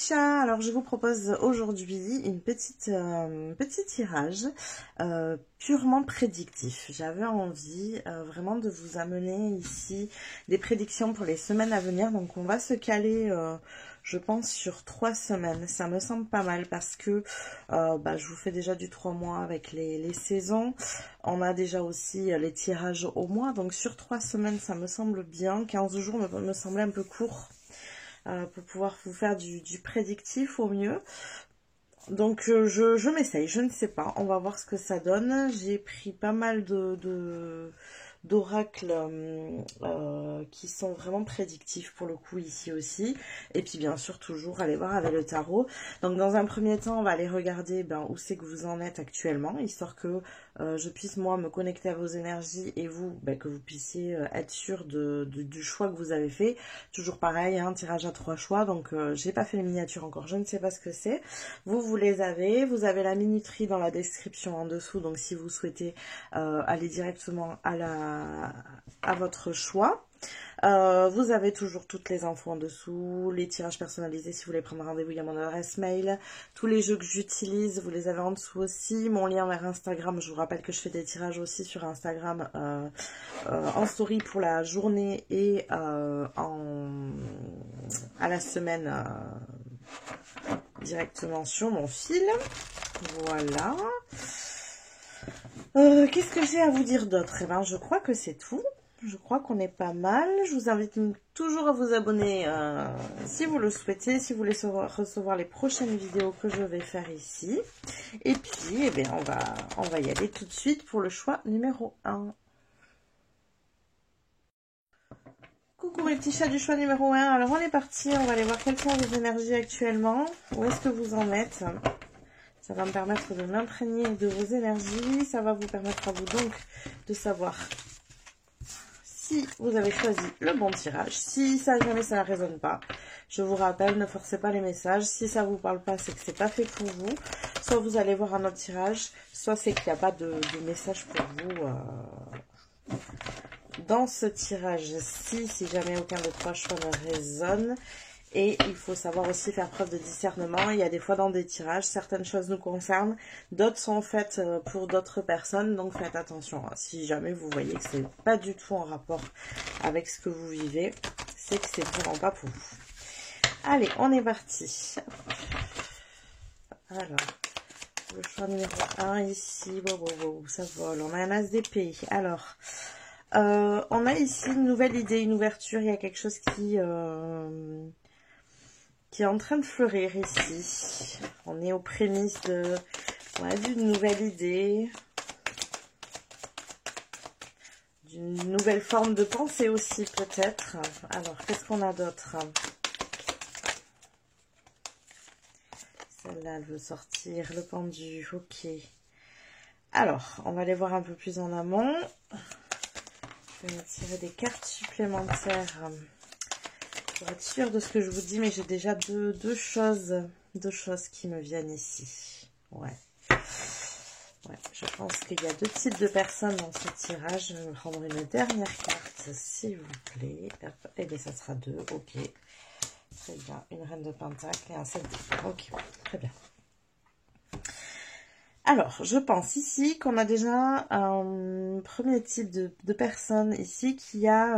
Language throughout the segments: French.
chat, alors je vous propose aujourd'hui une petit tirage purement prédictif. J'avais envie vraiment de vous amener ici des prédictions pour les semaines à venir. Donc on va se caler, je pense, sur 3 semaines. Ça me semble pas mal parce que je vous fais déjà du 3 mois avec les saisons. On a déjà aussi les tirages au mois. Donc sur 3 semaines, ça me semble bien. 15 jours me semblait un peu court. Pour pouvoir vous faire du prédictif au mieux. Donc je m'essaye, je ne sais pas, on va voir ce que ça donne. J'ai pris pas mal d'oracles qui sont vraiment prédictifs pour le coup ici aussi. Et puis bien sûr toujours aller voir avec le tarot. Donc dans un premier temps on va aller regarder où c'est que vous en êtes actuellement, histoire que je puisse moi me connecter à vos énergies et vous, que vous puissiez être sûr du choix que vous avez fait. Toujours pareil, hein, tirage à 3 choix, donc j'ai pas fait les miniatures encore, je ne sais pas ce que c'est. Vous les avez, vous avez la minuterie dans la description en dessous, donc si vous souhaitez aller directement à votre choix. Vous avez toujours toutes les infos en dessous, les tirages personnalisés si vous voulez prendre rendez-vous, il y a mon adresse mail, tous les jeux que j'utilise, vous les avez en dessous aussi, mon lien vers Instagram, je vous rappelle que je fais des tirages aussi sur Instagram en story pour la journée et à la semaine directement sur mon fil. Voilà. Qu'est-ce que j'ai à vous dire d'autre? Eh ben, je crois que c'est tout. Je crois qu'on est pas mal. Je vous invite toujours à vous abonner si vous le souhaitez, si vous voulez recevoir les prochaines vidéos que je vais faire ici. Et puis, eh bien, on va y aller tout de suite pour le choix numéro 1. Coucou mes petits chats du choix numéro 1. Alors, on est parti. On va aller voir quelles sont vos énergies actuellement. Où est-ce que vous en êtes? Ça va me permettre de m'imprégner de vos énergies. Ça va vous permettre à vous donc de savoir si vous avez choisi le bon tirage. Si jamais ça ne résonne pas, je vous rappelle, ne forcez pas les messages. Si ça ne vous parle pas, c'est que c'est pas fait pour vous. Soit vous allez voir un autre tirage, soit c'est qu'il n'y a pas de message pour vous dans ce tirage-ci, si jamais aucun des 3 choix ne résonne. Et il faut savoir aussi faire preuve de discernement. Il y a des fois dans des tirages, certaines choses nous concernent, d'autres sont faites pour d'autres personnes, donc faites attention. Si jamais vous voyez que c'est pas du tout en rapport avec ce que vous vivez, c'est que c'est vraiment pas pour vous. Allez, on est parti. Alors, le choix numéro 1 ici, ça vole. On a un as d'épée. Alors, on a ici une nouvelle idée, une ouverture. Il y a quelque chose qui est en train de fleurir ici. On est aux prémices d'une nouvelle idée, d'une nouvelle forme de pensée aussi peut-être. Alors, qu'est-ce qu'on a d'autre? Celle-là, elle veut sortir, le pendu, ok. Alors, on va aller voir un peu plus en amont. Je vais me tirer des cartes supplémentaires pour être sûre de ce que je vous dis, mais j'ai déjà deux choses qui me viennent ici. Ouais, je pense qu'il y a 2 types de personnes dans ce tirage. Je vais prendre une dernière carte, s'il vous plaît. Hop. Et bien, ça sera 2, ok. Très bien, une reine de pentacle et un 7 de... Ok, très bien. Alors, je pense ici qu'on a déjà un premier type de personne ici qui a...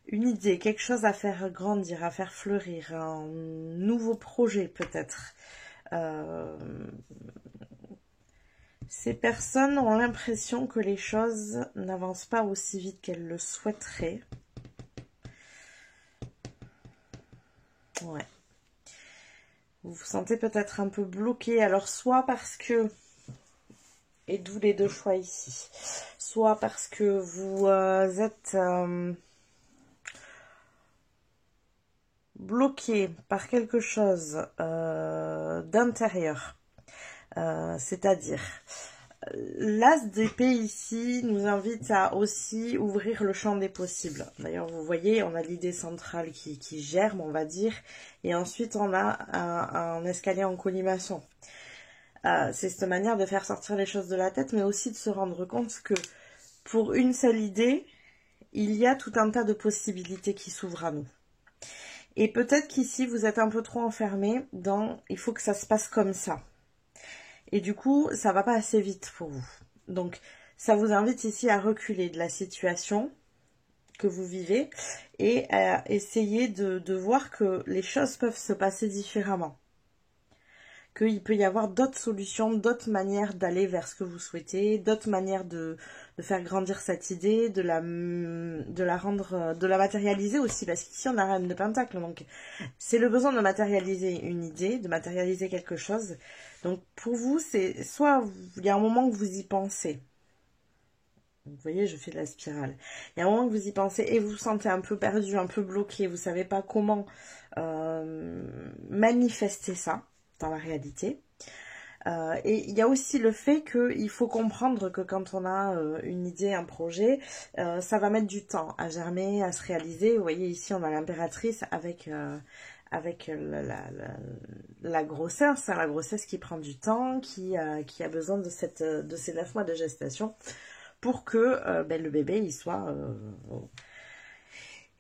une idée, quelque chose à faire grandir, à faire fleurir, un nouveau projet peut-être. Ces personnes ont l'impression que les choses n'avancent pas aussi vite qu'elles le souhaiteraient. Ouais. Vous vous sentez peut-être un peu bloqué, alors soit parce que, et d'où les 2 choix ici, soit parce que vous êtes... bloqué par quelque chose d'intérieur, c'est-à-dire l'as d'épée ici nous invite à aussi ouvrir le champ des possibles. D'ailleurs, vous voyez, on a l'idée centrale qui germe, on va dire, et ensuite on a un escalier en colimaçon. C'est cette manière de faire sortir les choses de la tête, mais aussi de se rendre compte que pour une seule idée, il y a tout un tas de possibilités qui s'ouvrent à nous. Et peut-être qu'ici, vous êtes un peu trop enfermé dans « il faut que ça se passe comme ça ». Et du coup, ça va pas assez vite pour vous. Donc, ça vous invite ici à reculer de la situation que vous vivez et à essayer de voir que les choses peuvent se passer différemment. Qu'il peut y avoir d'autres solutions, d'autres manières d'aller vers ce que vous souhaitez, d'autres manières de faire grandir cette idée, de la rendre, de la matérialiser aussi, parce qu'ici on a la reine de pentacle, donc c'est le besoin de matérialiser une idée, de matérialiser quelque chose. Donc pour vous, c'est soit il y a un moment que vous y pensez. Vous voyez, je fais de la spirale. Il y a un moment que vous y pensez et vous vous sentez un peu perdu, un peu bloqué, vous savez pas comment manifester ça dans la réalité. Et il y a aussi le fait qu'il faut comprendre que quand on a une idée, un projet, ça va mettre du temps à germer, à se réaliser. Vous voyez, ici, on a l'impératrice avec la grossesse, hein, la grossesse qui prend du temps, qui a besoin de ces 9 mois de gestation pour que le bébé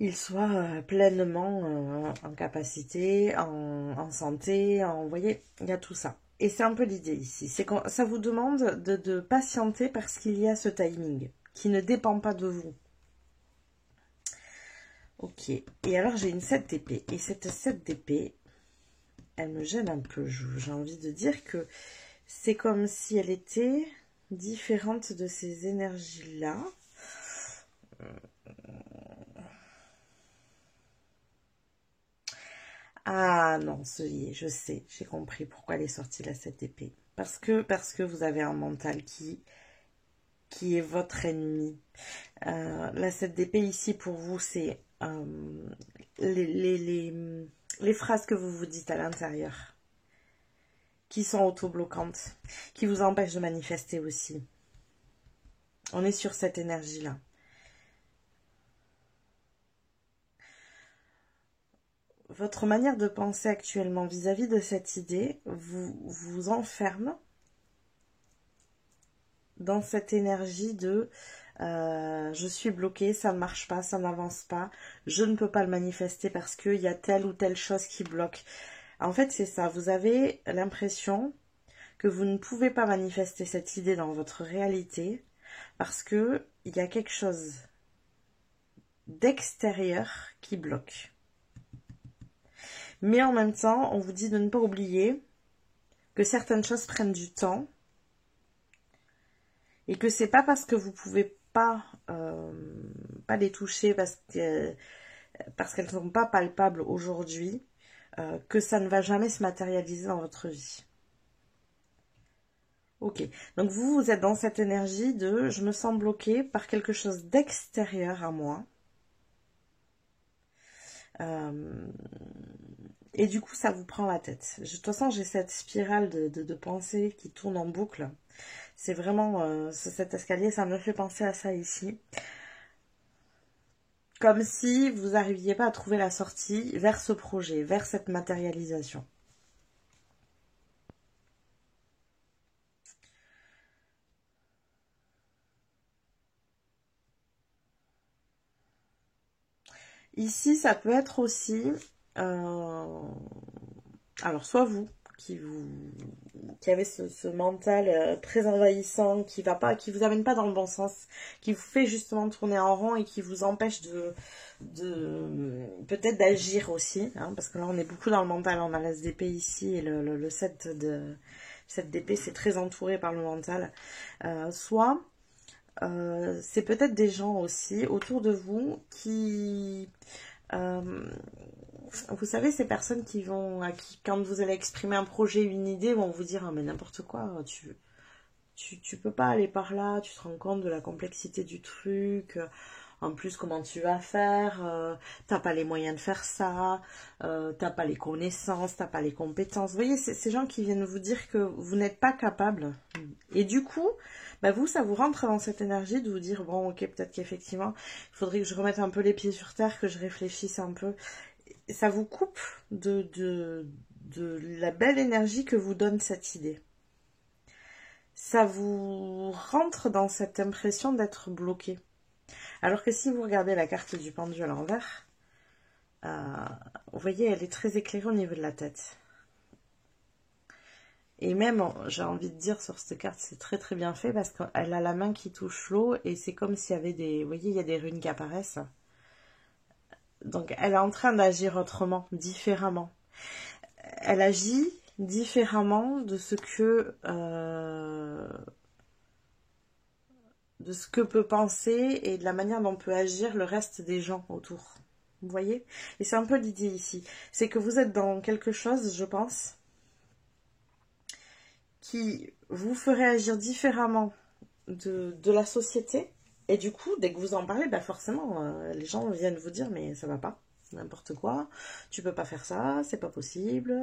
il soit pleinement en capacité, en santé, vous voyez, il y a tout ça. Et c'est un peu l'idée ici, c'est que ça vous demande de patienter parce qu'il y a ce timing qui ne dépend pas de vous. Ok, et alors j'ai une 7 d'épée, et cette 7 d'épée, elle me gêne un peu, j'ai envie de dire que c'est comme si elle était différente de ces énergies-là. Ah non, ça y est, je sais, j'ai compris pourquoi elle est sortie la 7 épée. Parce que vous avez un mental qui est votre ennemi. La 7 d'épée ici pour vous, c'est les phrases que vous vous dites à l'intérieur, qui sont auto-bloquantes, qui vous empêchent de manifester aussi. On est sur cette énergie-là. Votre manière de penser actuellement vis-à-vis de cette idée vous enferme dans cette énergie de je suis bloquée, ça ne marche pas, ça n'avance pas, je ne peux pas le manifester parce qu'il y a telle ou telle chose qui bloque. En fait, c'est ça, vous avez l'impression que vous ne pouvez pas manifester cette idée dans votre réalité parce qu'il y a quelque chose d'extérieur qui bloque. Mais en même temps, on vous dit de ne pas oublier que certaines choses prennent du temps et que c'est pas parce que vous pouvez pas les toucher parce qu'elles ne sont pas palpables aujourd'hui que ça ne va jamais se matérialiser dans votre vie. Ok, donc vous êtes dans cette énergie de je me sens bloquée par quelque chose d'extérieur à moi. Et du coup, ça vous prend la tête. De toute façon, j'ai cette spirale de pensée qui tourne en boucle. C'est vraiment cet escalier, ça me fait penser à ça ici. Comme si vous n'arriviez pas à trouver la sortie vers ce projet, vers cette matérialisation. Ici, ça peut être aussi... alors, soit vous qui avez ce mental très envahissant, qui vous amène pas dans le bon sens, qui vous fait justement tourner en rond et qui vous empêche peut-être d'agir aussi, hein, parce que là on est beaucoup dans le mental, on a l'as d'épée ici et le 7 d'épée, c'est très entouré par le mental. Soit c'est peut-être des gens aussi autour de vous qui... vous savez, ces personnes quand vous allez exprimer un projet, une idée, vont vous dire, ah, mais n'importe quoi, tu peux pas aller par là, tu te rends compte de la complexité du truc, en plus, comment tu vas faire, t'as pas les moyens de faire ça, t'as pas les connaissances, t'as pas les compétences. Vous voyez, c'est ces gens qui viennent vous dire que vous n'êtes pas capable. Et du coup, vous, ça vous rentre dans cette énergie de vous dire, bon, ok, peut-être qu'effectivement, il faudrait que je remette un peu les pieds sur terre, que je réfléchisse un peu. Ça vous coupe de la belle énergie que vous donne cette idée. Ça vous rentre dans cette impression d'être bloqué. Alors que si vous regardez la carte du pendu à l'envers, Vous voyez, elle est très éclairée au niveau de la tête. Et même, j'ai envie de dire, sur cette carte, c'est très très bien fait parce qu'elle a la main qui touche l'eau et c'est comme s'il y avait des... Vous voyez, il y a des runes qui apparaissent. Donc, elle est en train d'agir autrement, différemment. Elle agit différemment de ce que peut penser et de la manière dont peut agir le reste des gens autour. Vous voyez? Et c'est un peu l'idée ici. C'est que vous êtes dans quelque chose, je pense, qui vous ferait agir différemment de la société. Et du coup, dès que vous en parlez, bah forcément, les gens viennent vous dire, mais ça va pas, n'importe quoi, tu peux pas faire ça, c'est pas possible,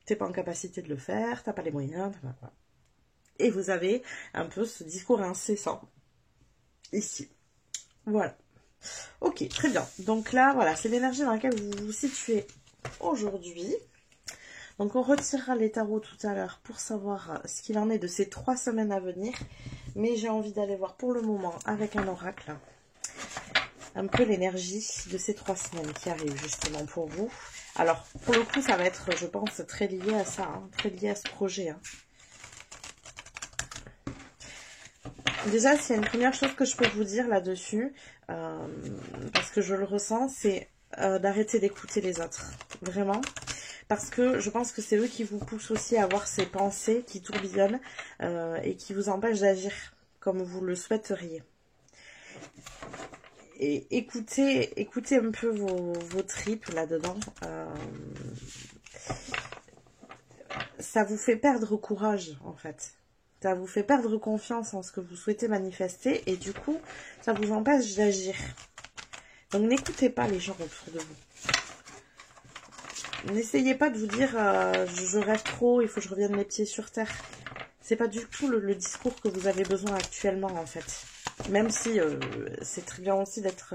t'es pas en capacité de le faire, t'as pas les moyens, t'as pas... Et vous avez un peu ce discours incessant, ici. Voilà. Ok, très bien. Donc là, voilà, c'est l'énergie dans laquelle vous vous situez aujourd'hui. Donc on retirera les tarots tout à l'heure pour savoir ce qu'il en est de ces 3 semaines à venir. Mais j'ai envie d'aller voir pour le moment avec un oracle un peu l'énergie de ces 3 semaines qui arrivent justement pour vous. Alors pour le coup ça va être, je pense, très lié à ça, hein, très lié à ce projet. Hein. Déjà, s'il y a une première chose que je peux vous dire là-dessus, parce que je le ressens, c'est d'arrêter d'écouter les autres. Vraiment. Parce que je pense que c'est eux qui vous poussent aussi à avoir ces pensées qui tourbillonnent et qui vous empêchent d'agir comme vous le souhaiteriez. Et écoutez un peu vos tripes là-dedans. Ça vous fait perdre courage, en fait. Ça vous fait perdre confiance en ce que vous souhaitez manifester et du coup, ça vous empêche d'agir. Donc n'écoutez pas les gens autour de vous. N'essayez pas de vous dire je rêve trop, il faut que je revienne les pieds sur terre. C'est pas du tout le discours que vous avez besoin actuellement en fait. Même si c'est très bien aussi d'être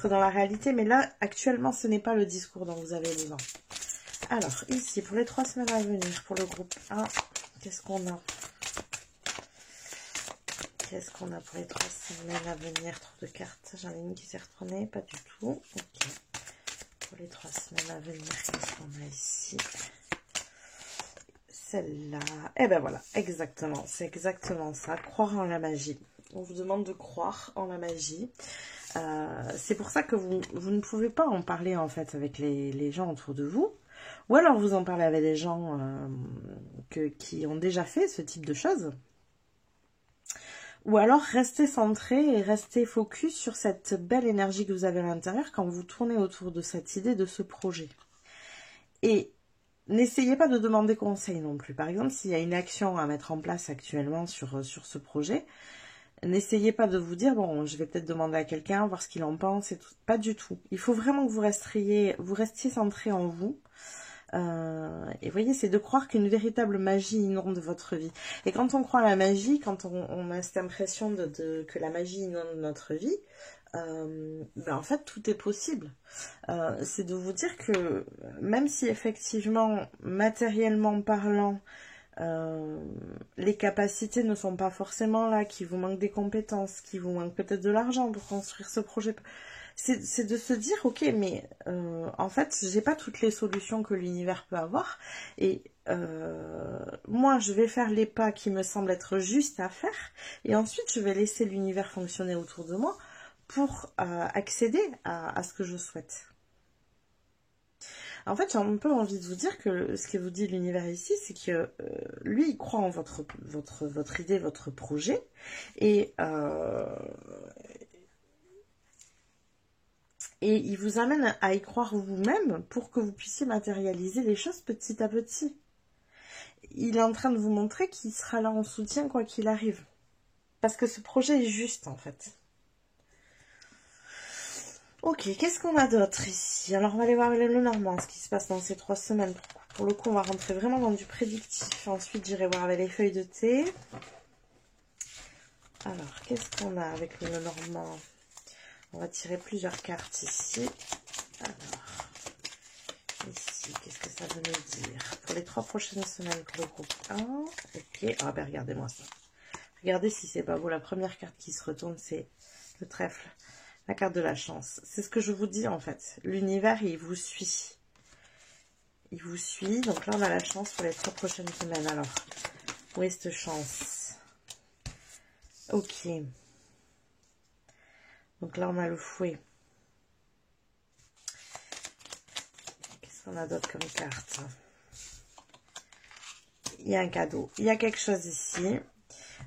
dans la réalité, mais là actuellement ce n'est pas le discours dont vous avez besoin. Alors ici pour les 3 semaines à venir pour le groupe 1, qu'est-ce qu'on a? Qu'est-ce qu'on a pour les 3 semaines à venir? Trop de cartes. J'en ai une qui s'est retournée. Pas du tout. Ok. Pour les 3 semaines à venir, qu'est-ce qu'on a ici? Celle-là. Et ben voilà. Exactement. C'est exactement ça. Croire en la magie. On vous demande de croire en la magie. C'est pour ça que vous ne pouvez pas en parler en fait avec les gens autour de vous. Ou alors vous en parlez avec des gens qui ont déjà fait ce type de choses. Ou alors, restez centré et restez focus sur cette belle énergie que vous avez à l'intérieur quand vous tournez autour de cette idée, de ce projet. Et n'essayez pas de demander conseil non plus. Par exemple, s'il y a une action à mettre en place actuellement sur ce projet, n'essayez pas de vous dire, bon, je vais peut-être demander à quelqu'un, voir ce qu'il en pense et tout. Pas du tout. Il faut vraiment que vous restiez centré en vous. Et vous voyez, c'est de croire qu'une véritable magie inonde votre vie. Et quand on croit à la magie, quand on a cette impression que la magie inonde notre vie, ben en fait, tout est possible. C'est de vous dire que même si effectivement, matériellement parlant, les capacités ne sont pas forcément là, qu'il vous manque des compétences, qu'il vous manque peut-être de l'argent pour construire ce projet... C'est de se dire, ok, mais en fait, j'ai pas toutes les solutions que l'univers peut avoir. Et moi, je vais faire les pas qui me semblent être justes à faire. Et ensuite, je vais laisser l'univers fonctionner autour de moi pour accéder à ce que je souhaite. En fait, j'ai un peu envie de vous dire que ce que vous dit l'univers ici, c'est que lui, il croit en votre idée, votre projet. Et il vous amène à y croire vous-même pour que vous puissiez matérialiser les choses petit à petit. Il est en train de vous montrer qu'il sera là en soutien quoi qu'il arrive. Parce que ce projet est juste en fait. Ok, qu'est-ce qu'on a d'autre ici? Alors on va aller voir le Normand, ce qui se passe dans ces 3 semaines. Pour le coup, on va rentrer vraiment dans du prédictif. Ensuite, j'irai voir avec les feuilles de thé. Alors, qu'est-ce qu'on a avec le Normand? On va tirer plusieurs cartes ici. Alors, ici, qu'est-ce que ça veut nous dire? Pour les 3 prochaines semaines pour le groupe 1. Ok, ah ben regardez-moi ça. Regardez si c'est pas beau. La première carte qui se retourne, c'est le trèfle. La carte de la chance. C'est ce que je vous dis en fait. L'univers, il vous suit. Il vous suit. Donc là, on a la chance pour les 3 prochaines semaines. Alors, où est cette chance? Ok. Donc là, on a le fouet. Qu'est-ce qu'on a d'autre comme carte? Il y a un cadeau. Il y a quelque chose ici.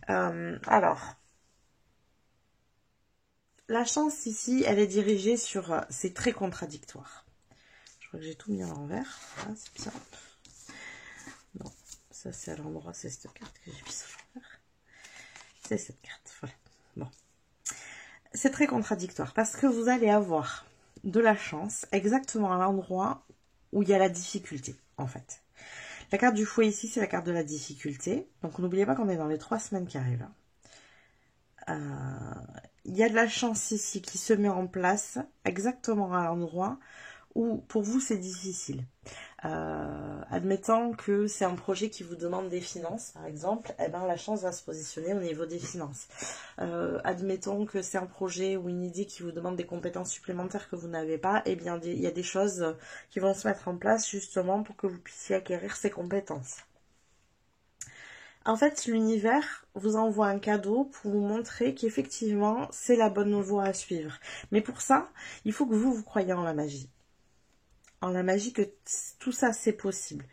Alors, la chance ici, elle est dirigée sur... c'est très contradictoire. Je crois que j'ai tout mis à l'envers. Ah, c'est bien. Non, ça c'est à l'endroit, c'est cette carte que j'ai mise à l'envers. C'est cette carte, voilà. Bon. C'est très contradictoire parce que vous allez avoir de la chance exactement à l'endroit où il y a la difficulté, en fait. La carte du fouet ici, c'est la carte de la difficulté. Donc n'oubliez pas qu'on est dans les 3 semaines qui arrivent. Il y a de la chance ici qui se met en place exactement à l'endroit où pour vous c'est difficile. Admettons que c'est un projet qui vous demande des finances, par exemple, eh ben, la chance va se positionner au niveau des finances. Admettons que c'est un projet ou une idée qui vous demande des compétences supplémentaires que vous n'avez pas, eh bien, il y a des choses qui vont se mettre en place justement pour que vous puissiez acquérir ces compétences. En fait, l'univers vous envoie un cadeau pour vous montrer qu'effectivement, c'est la bonne voie à suivre. Mais pour ça, il faut que vous croyez en la magie. En la magie, que tout ça, c'est possible.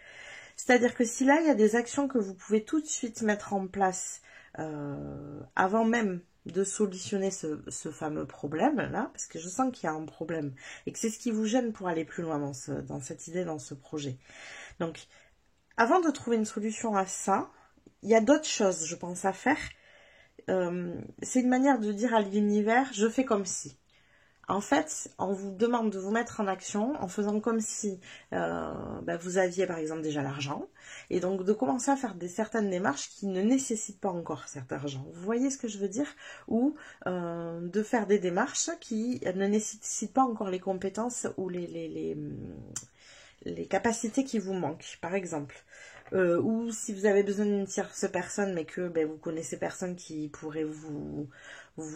C'est-à-dire que si là, il y a des actions que vous pouvez tout de suite mettre en place avant même de solutionner ce fameux problème-là, parce que je sens qu'il y a un problème et que c'est ce qui vous gêne pour aller plus loin dans cette idée, dans ce projet. Donc, avant de trouver une solution à ça, il y a d'autres choses, je pense, à faire. C'est une manière de dire à l'univers, je fais comme si. En fait, on vous demande de vous mettre en action en faisant comme si vous aviez par exemple déjà l'argent et donc de commencer à faire certaines démarches qui ne nécessitent pas encore cet argent. Vous voyez ce que je veux dire? Ou de faire des démarches qui ne nécessitent pas encore les compétences ou les capacités qui vous manquent, par exemple. Ou si vous avez besoin d'une tierce personne mais que vous connaissez personne qui pourrait vous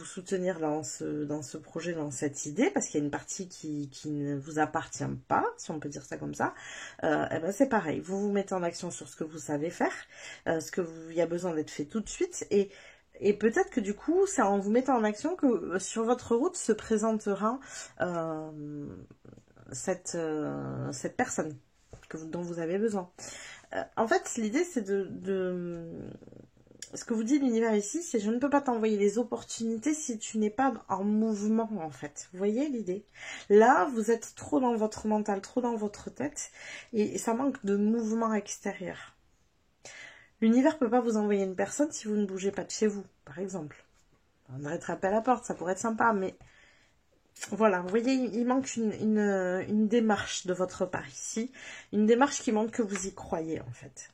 soutenir dans ce projet, dans cette idée, parce qu'il y a une partie qui ne vous appartient pas, si on peut dire ça comme ça, c'est pareil. Vous vous mettez en action sur ce que vous savez faire, il y a besoin d'être fait tout de suite, et peut-être que du coup, c'est en vous mettant en action que sur votre route se présentera cette personne dont vous avez besoin. En fait, l'idée, c'est ce que vous dit l'univers ici, c'est je ne peux pas t'envoyer les opportunités si tu n'es pas en mouvement, en fait. Vous voyez l'idée? Là, vous êtes trop dans votre mental, trop dans votre tête, et ça manque de mouvement extérieur. L'univers ne peut pas vous envoyer une personne si vous ne bougez pas de chez vous, par exemple. On devrait taper à la porte, ça pourrait être sympa, mais... Voilà, vous voyez, il manque une démarche de votre part ici. Une démarche qui montre que vous y croyez, en fait.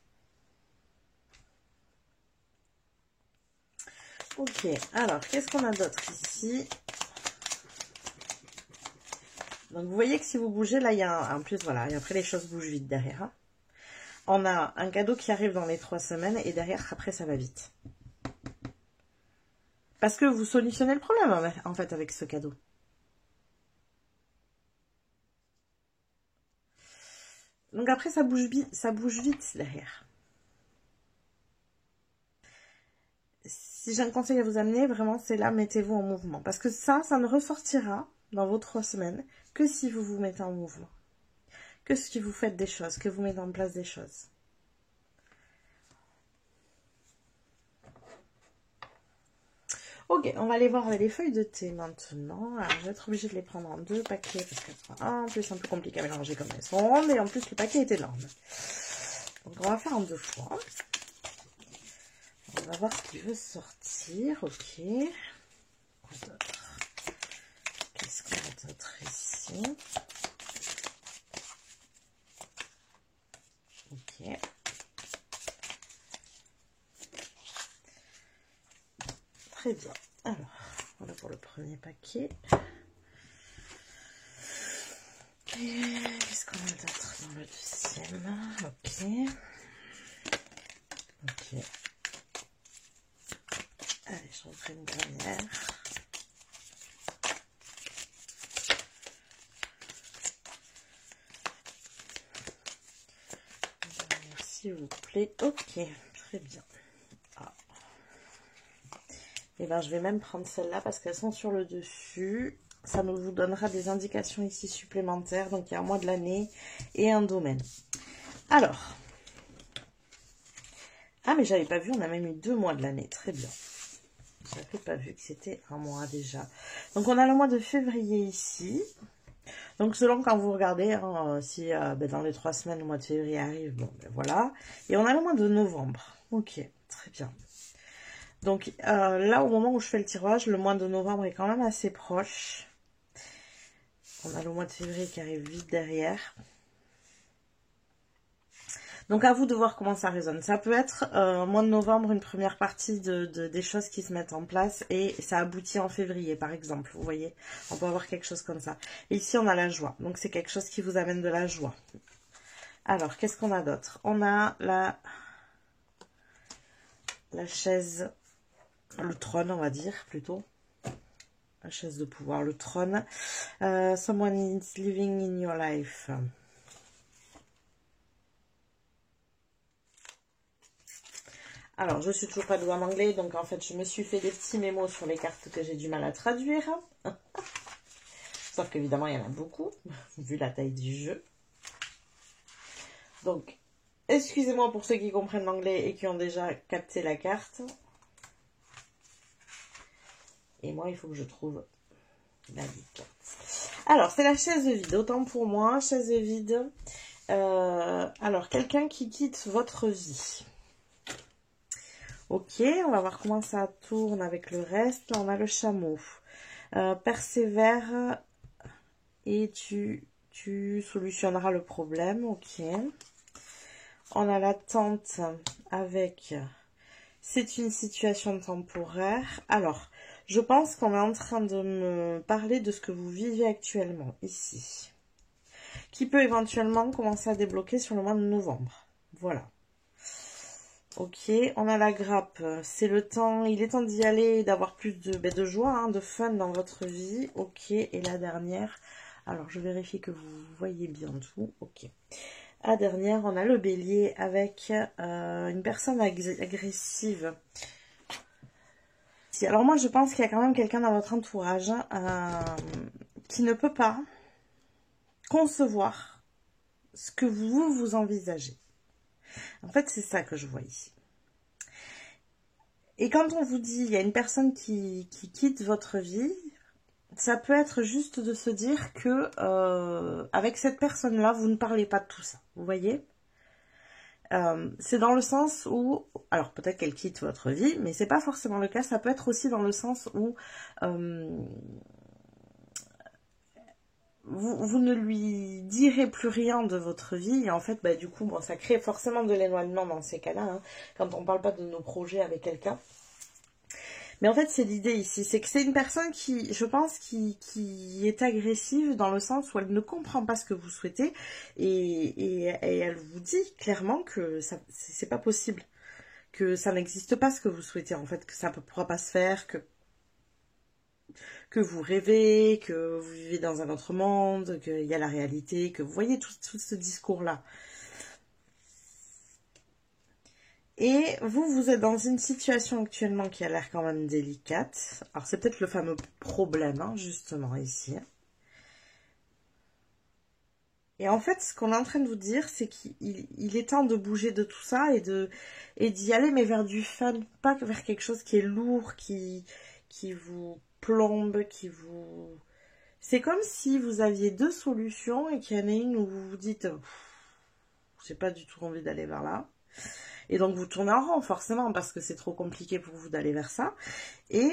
Ok, alors, qu'est-ce qu'on a d'autre ici? Donc, vous voyez que si vous bougez, là, il y a en plus, voilà, et après, les choses bougent vite derrière. Hein. On a un cadeau qui arrive dans les 3 semaines, et derrière, après, ça va vite. Parce que vous solutionnez le problème, en fait, avec ce cadeau. Donc après, ça bouge vite derrière. Si j'ai un conseil à vous amener, vraiment, c'est là, mettez-vous en mouvement. Parce que ça ne ressortira dans vos 3 semaines que si vous vous mettez en mouvement. Que si vous faites des choses, que vous mettez en place des choses. Ok, on va aller voir les feuilles de thé maintenant. Alors, je vais être obligée de les prendre en 2 paquets parce qu'elles sont en plus un peu compliqué à mélanger comme elles sont rondes. Et en plus, le paquet était énorme. Donc, on va faire en 2 fois. On va voir ce qui veut sortir. Ok. Quoi d'autre? Qu'est-ce qu'on a d'autre ici? Ok. Très bien. Alors, voilà pour le premier paquet. Qu'est-ce qu'on a d'autre dans le deuxième? Ok. Ok. Allez, j'en ferai une dernière. s'il vous plaît. Ok, très bien. Ah. Et ben, je vais même prendre celles-là parce qu'elles sont sur le dessus. Ça nous vous donnera des indications ici supplémentaires. Donc, il y a un mois de l'année et un domaine. Alors. Ah, mais j'avais pas vu, on a même eu 2 mois de l'année. Très bien. J'avais pas vu que c'était un mois déjà. Donc, on a le mois de février ici. Donc, selon quand vous regardez, hein, si dans les 3 semaines, le mois de février arrive, bon, ben voilà. Et on a le mois de novembre. Ok, très bien. Donc, là, au moment où je fais le tirage, le mois de novembre est quand même assez proche. On a le mois de février qui arrive vite derrière. Donc, à vous de voir comment ça résonne. Ça peut être, mois de novembre, une première partie des choses qui se mettent en place et ça aboutit en février, par exemple. Vous voyez, on peut avoir quelque chose comme ça. Et ici, on a la joie. Donc, c'est quelque chose qui vous amène de la joie. Alors, qu'est-ce qu'on a d'autre? On a la chaise, le trône, on va dire, plutôt. La chaise de pouvoir, le trône. Someone is living in your life. Alors, je suis toujours pas douée en anglais, donc en fait, je me suis fait des petits mémos sur les cartes que j'ai du mal à traduire. Sauf qu'évidemment, il y en a beaucoup, vu la taille du jeu. Donc, excusez-moi pour ceux qui comprennent l'anglais et qui ont déjà capté la carte. Et moi, il faut que je trouve la carte. Alors, c'est la chaise vide, autant pour moi, chaise vide. Alors, quelqu'un qui quitte votre vie. Ok, on va voir comment ça tourne avec le reste. Là, on a le chameau. Persévère et tu solutionneras le problème. Ok. On a l'attente avec... C'est une situation temporaire. Alors, je pense qu'on est en train de me parler de ce que vous vivez actuellement, ici. Qui peut éventuellement commencer à débloquer sur le mois de novembre. Voilà. Ok, on a la grappe, c'est le temps, il est temps d'y aller, d'avoir plus de joie, hein, de fun dans votre vie. Ok, et la dernière, alors je vérifie que vous voyez bien tout. Ok, la dernière, on a le bélier avec une personne agressive. Alors moi je pense qu'il y a quand même quelqu'un dans votre entourage qui ne peut pas concevoir ce que vous envisagez. En fait, c'est ça que je vois ici. Et quand on vous dit, il y a une personne qui quitte votre vie, ça peut être juste de se dire que avec cette personne-là, vous ne parlez pas de tout ça. Vous voyez, c'est dans le sens où, alors peut-être qu'elle quitte votre vie, mais c'est pas forcément le cas. Ça peut être aussi dans le sens où vous ne lui direz plus rien de votre vie. Et en fait, bah, du coup, bon, ça crée forcément de l'éloignement dans ces cas-là, hein, quand on ne parle pas de nos projets avec quelqu'un. Mais en fait, c'est l'idée ici, c'est que c'est une personne qui, je pense, qui est agressive dans le sens où elle ne comprend pas ce que vous souhaitez et elle vous dit clairement que ça, c'est pas possible, que ça n'existe pas ce que vous souhaitez, en fait, que ça ne pourra pas se faire, que vous rêvez, que vous vivez dans un autre monde, qu'il y a la réalité, que vous voyez tout ce discours-là. Et vous êtes dans une situation actuellement qui a l'air quand même délicate. Alors, c'est peut-être le fameux problème, hein, justement, ici. Et en fait, ce qu'on est en train de vous dire, c'est qu'il est temps de bouger de tout ça et d'y aller, mais vers du fun, pas vers quelque chose qui est lourd, qui vous plombe, qui vous... C'est comme si vous aviez 2 solutions et qu'il y en a une où vous vous dites « j'ai pas du tout envie d'aller vers là ». Et donc, vous tournez en rond, forcément, parce que c'est trop compliqué pour vous d'aller vers ça. Et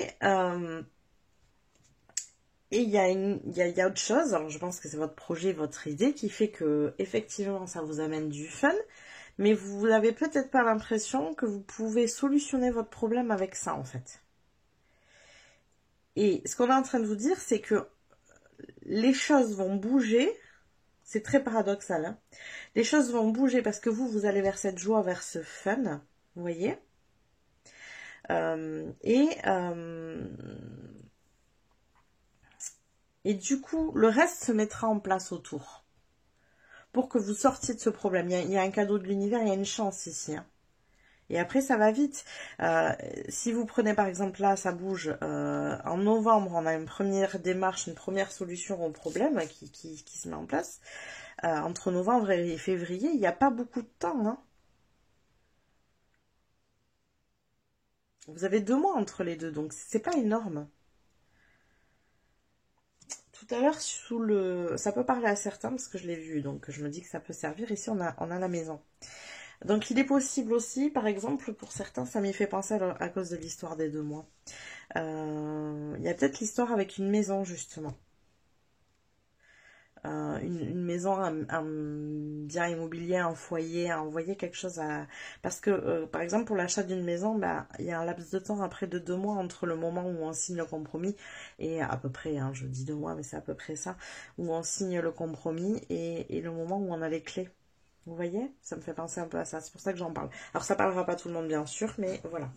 il y a autre chose. Alors, je pense que c'est votre projet, votre idée, qui fait que, effectivement, ça vous amène du fun. Mais vous n'avez peut-être pas l'impression que vous pouvez solutionner votre problème avec ça, en fait. Et ce qu'on est en train de vous dire, c'est que les choses vont bouger. C'est très paradoxal, hein. Les choses vont bouger parce que vous allez vers cette joie, vers ce fun, vous voyez. Et du coup, le reste se mettra en place autour. pour que vous sortiez de ce problème. Il y a un cadeau de l'univers, il y a une chance ici. Hein. Et après, ça va vite. Si vous prenez par exemple là, ça bouge. En novembre, on a une première démarche, une première solution au problème qui se met en place. Entre novembre et février, il n'y a pas beaucoup de temps. Hein. Vous avez 2 mois entre les deux, donc c'est pas énorme. Tout à l'heure, ça peut parler à certains parce que je l'ai vu, donc je me dis que ça peut servir. Ici, on a la maison. Donc, il est possible aussi, par exemple, pour certains, ça m'y fait penser à cause de l'histoire des 2 mois. Il y a peut-être l'histoire avec une maison, justement. Une maison, un bien immobilier, un foyer, envoyer quelque chose à... Parce que, par exemple, pour l'achat d'une maison, bah, il y a un laps de temps après de 2 mois entre le moment où on signe le compromis et à peu près, hein, je dis 2 mois, mais c'est à peu près ça, où on signe le compromis et le moment où on a les clés. Vous voyez? Ça me fait penser un peu à ça, c'est pour ça que j'en parle. Alors, ça parlera pas tout le monde, bien sûr, mais voilà.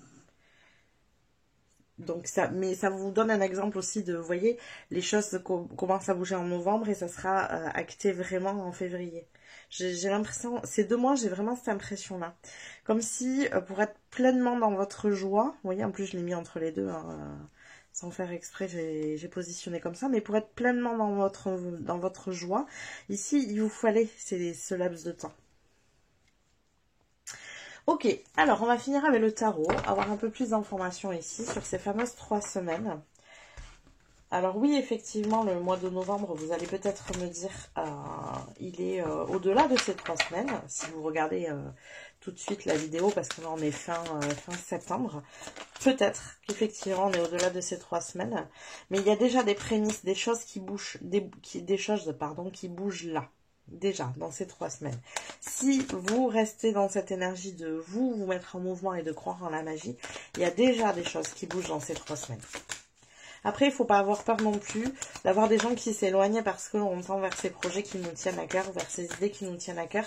Donc mais ça vous donne un exemple aussi de, vous voyez, les choses commencent à bouger en novembre et ça sera acté vraiment en février. J'ai l'impression, ces 2 mois, j'ai vraiment cette impression-là. Comme si, pour être pleinement dans votre joie, vous voyez, en plus je l'ai mis entre les deux, hein, sans faire exprès, j'ai positionné comme ça, mais pour être pleinement dans votre joie, ici, il vous fallait ce laps de temps. Ok, alors on va finir avec le tarot, avoir un peu plus d'informations ici sur ces fameuses 3 semaines. Alors oui, effectivement, le mois de novembre, vous allez peut-être me dire, il est au-delà de ces 3 semaines, si vous regardez tout de suite la vidéo, parce que là on est fin septembre. Peut-être qu'effectivement on est au-delà de ces 3 semaines, mais il y a déjà des prémices, des choses qui bougent, des choses qui bougent là. Déjà, dans ces 3 semaines. Si vous restez dans cette énergie de vous mettre en mouvement et de croire en la magie, il y a déjà des choses qui bougent dans ces 3 semaines. Après, il ne faut pas avoir peur non plus d'avoir des gens qui s'éloignent parce qu'on tend vers ces projets qui nous tiennent à cœur, vers ces idées qui nous tiennent à cœur.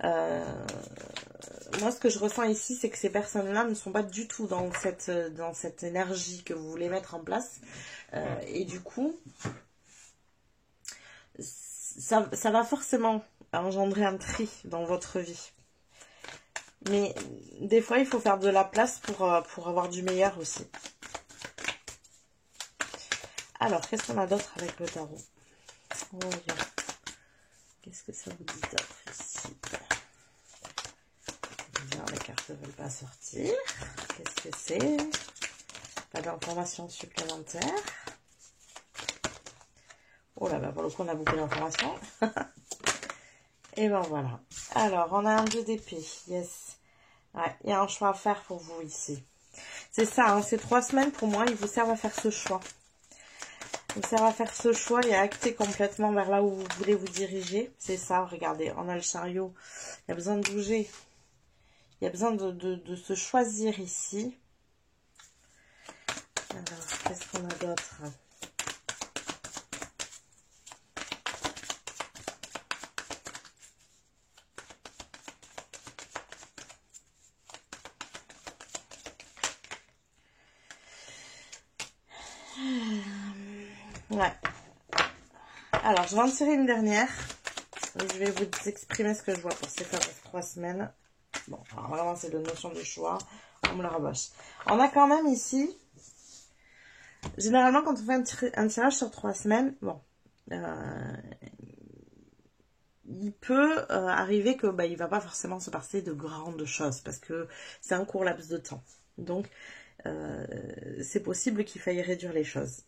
Moi, ce que je ressens ici, c'est que ces personnes-là ne sont pas du tout dans cette énergie que vous voulez mettre en place. Et du coup... Ça va forcément engendrer un tri dans votre vie. Mais des fois, il faut faire de la place pour avoir du meilleur aussi. Alors, qu'est-ce qu'on a d'autre avec le tarot? Oh, qu'est-ce que ça vous dit d'autre ici? Bien, les cartes ne veulent pas sortir. Qu'est-ce que c'est? Pas d'informations supplémentaires. Oh là là, pour le coup, on a beaucoup d'informations. Et ben voilà. Alors, on a un 2 d'épée. Yes. Ouais, il y a un choix à faire pour vous ici. C'est ça, hein, ces 3 semaines, pour moi, ils vous servent à faire ce choix. Ils vous servent à faire ce choix et à acter complètement vers là où vous voulez vous diriger. C'est ça, regardez, on a le chariot. Il y a besoin de bouger. Il y a besoin de se choisir ici. Alors, qu'est-ce qu'on a d'autre ? Ouais. Alors, je vais en tirer une dernière. Et je vais vous exprimer ce que je vois pour ces 3 semaines. Bon, alors vraiment, c'est de notion de choix. On me le raboche. On a quand même ici... Généralement, quand on fait un tirage sur 3 semaines, bon... il peut arriver que il va pas forcément se passer de grandes choses. Parce que c'est un court laps de temps. Donc, c'est possible qu'il faille réduire les choses.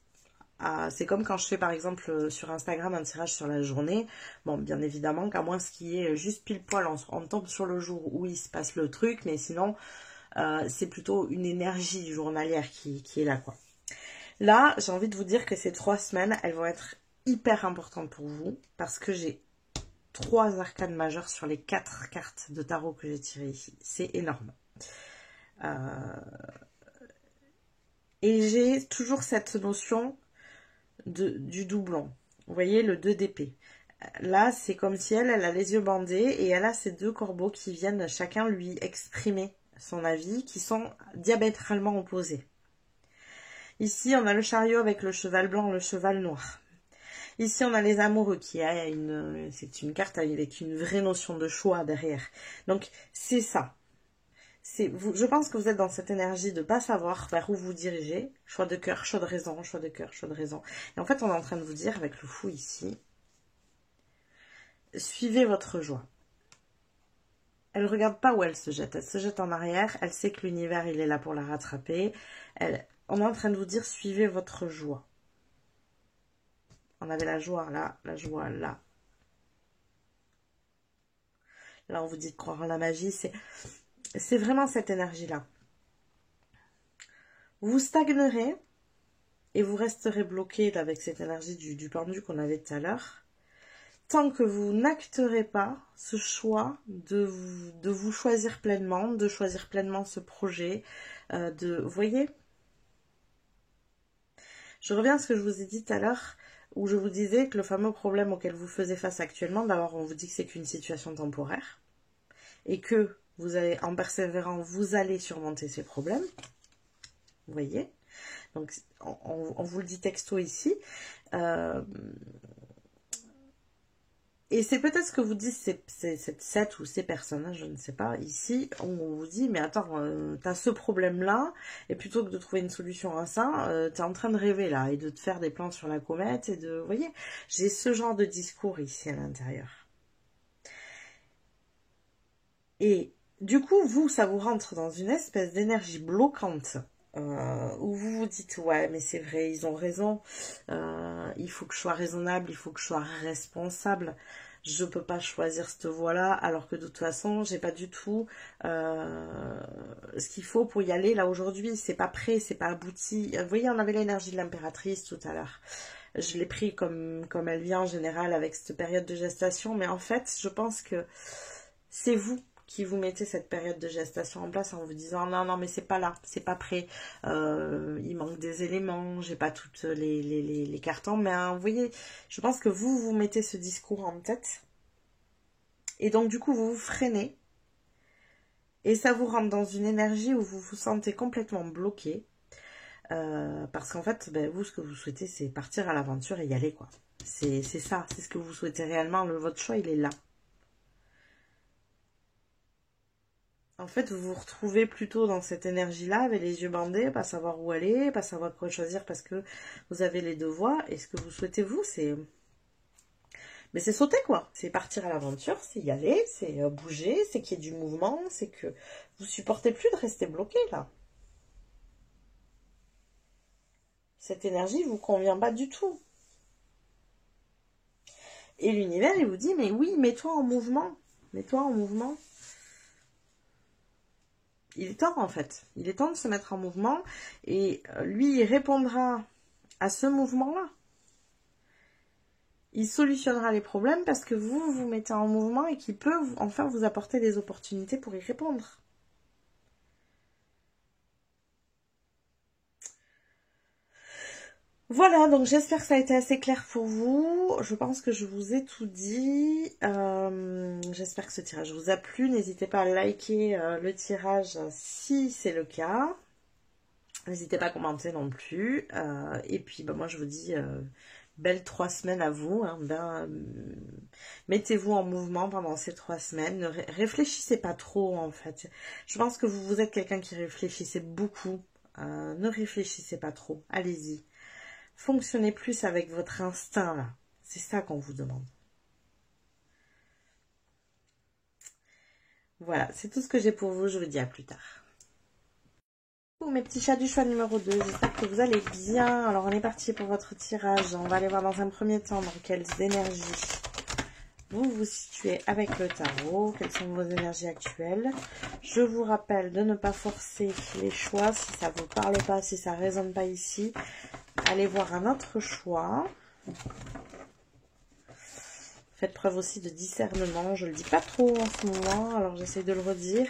C'est comme quand je fais par exemple sur Instagram un tirage sur la journée. Bon, bien évidemment qu'à moins ce qui est juste pile poil, on tombe sur le jour où il se passe le truc, mais sinon c'est plutôt une énergie journalière qui est là, quoi. Là, j'ai envie de vous dire que ces 3 semaines, elles vont être hyper importantes pour vous parce que j'ai 3 arcanes majeures sur les 4 cartes de tarot que j'ai tirées ici. C'est énorme. Et j'ai toujours cette notion du doublon. Vous voyez le 2 d'épée. Là, c'est comme si elle a les yeux bandés et elle a ces 2 corbeaux qui viennent chacun lui exprimer son avis, qui sont diamétralement opposés. Ici, on a le chariot avec le cheval blanc, le cheval noir. Ici, on a les amoureux qui a c'est une carte avec une vraie notion de choix derrière. Donc, c'est ça. Je pense que vous êtes dans cette énergie de ne pas savoir vers où vous dirigez. Choix de cœur, choix de raison, choix de cœur, choix de raison. Et en fait, on est en train de vous dire, avec le fou ici, suivez votre joie. Elle ne regarde pas où elle se jette en arrière, elle sait que l'univers, il est là pour la rattraper. On est en train de vous dire, suivez votre joie. On avait la joie là, la joie là. Là, on vous dit de croire en la magie, c'est vraiment cette énergie-là. Vous stagnerez et vous resterez bloqué avec cette énergie du pendu qu'on avait tout à l'heure. Tant que vous n'acterez pas ce choix de vous choisir pleinement, de choisir pleinement ce projet, vous voyez, je reviens à ce que je vous ai dit tout à l'heure, où je vous disais que le fameux problème auquel vous faisiez face actuellement, d'abord on vous dit que c'est qu'une situation temporaire, et que vous allez, en persévérant, vous allez surmonter ces problèmes, vous voyez, donc on vous le dit texto ici, et c'est peut-être ce que vous disent cette ou ces personnes, hein, je ne sais pas. Ici, on vous dit, mais attends, t'as ce problème-là, et plutôt que de trouver une solution à ça, t'es en train de rêver là, et de te faire des plans sur la comète, et de... Vous voyez, j'ai ce genre de discours ici à l'intérieur. Et du coup, vous, ça vous rentre dans une espèce d'énergie bloquante, où vous vous dites, ouais, mais c'est vrai, ils ont raison, il faut que je sois raisonnable, il faut que je sois responsable, je peux pas choisir cette voie-là, alors que de toute façon, j'ai pas du tout ce qu'il faut pour y aller là aujourd'hui, c'est pas prêt, c'est pas abouti. Vous voyez, on avait l'énergie de l'impératrice tout à l'heure. Je l'ai pris comme elle vient en général avec cette période de gestation, mais en fait, je pense que c'est vous qui vous mettez cette période de gestation en place en vous disant non, non, mais c'est pas là, c'est pas prêt, il manque des éléments, j'ai pas toutes les cartes en main. Vous voyez, je pense que vous mettez ce discours en tête et donc du coup vous vous freinez et ça vous rentre dans une énergie où vous vous sentez complètement bloqué parce qu'en fait, ben, vous, ce que vous souhaitez, c'est partir à l'aventure et y aller, quoi. C'est ça, c'est ce que vous souhaitez réellement, votre choix, il est là. En fait, vous vous retrouvez plutôt dans cette énergie-là, avec les yeux bandés, pas savoir où aller, pas savoir quoi choisir parce que vous avez les deux voies. Et ce que vous souhaitez, vous, c'est... Mais c'est sauter, quoi. C'est partir à l'aventure, c'est y aller, c'est bouger, c'est qu'il y ait du mouvement, c'est que vous supportez plus de rester bloqué, là. Cette énergie vous convient pas du tout. Et l'univers, il vous dit, mais oui, mets-toi en mouvement. Mets-toi en mouvement. Il est temps en fait, il est temps de se mettre en mouvement et lui il répondra à ce mouvement-là. Il solutionnera les problèmes parce que vous vous mettez en mouvement et qu'il peut enfin vous apporter des opportunités pour y répondre. Voilà, donc j'espère que ça a été assez clair pour vous. Je pense que je vous ai tout dit. J'espère que ce tirage vous a plu. N'hésitez pas à liker le tirage si c'est le cas. N'hésitez pas à commenter non plus. Et puis, moi, je vous dis belles 3 semaines à vous. Hein. Mettez-vous en mouvement pendant ces 3 semaines. Ne réfléchissez pas trop, en fait. Je pense que vous êtes quelqu'un qui réfléchissait beaucoup. Ne réfléchissez pas trop. Allez-y. Fonctionnez plus avec votre instinct, là. C'est ça qu'on vous demande. Voilà, c'est tout ce que j'ai pour vous. Je vous dis à plus tard. Pour mes petits chats du choix numéro 2, j'espère que vous allez bien. Alors, on est parti pour votre tirage. On va aller voir dans un premier temps dans quelles énergies vous vous situez avec le tarot. Quelles sont vos énergies actuelles. Je vous rappelle de ne pas forcer les choix. Si ça ne vous parle pas, si ça ne résonne pas ici, allez voir un autre choix. Faites preuve aussi de discernement. Je ne le dis pas trop en ce moment, alors j'essaie de le redire.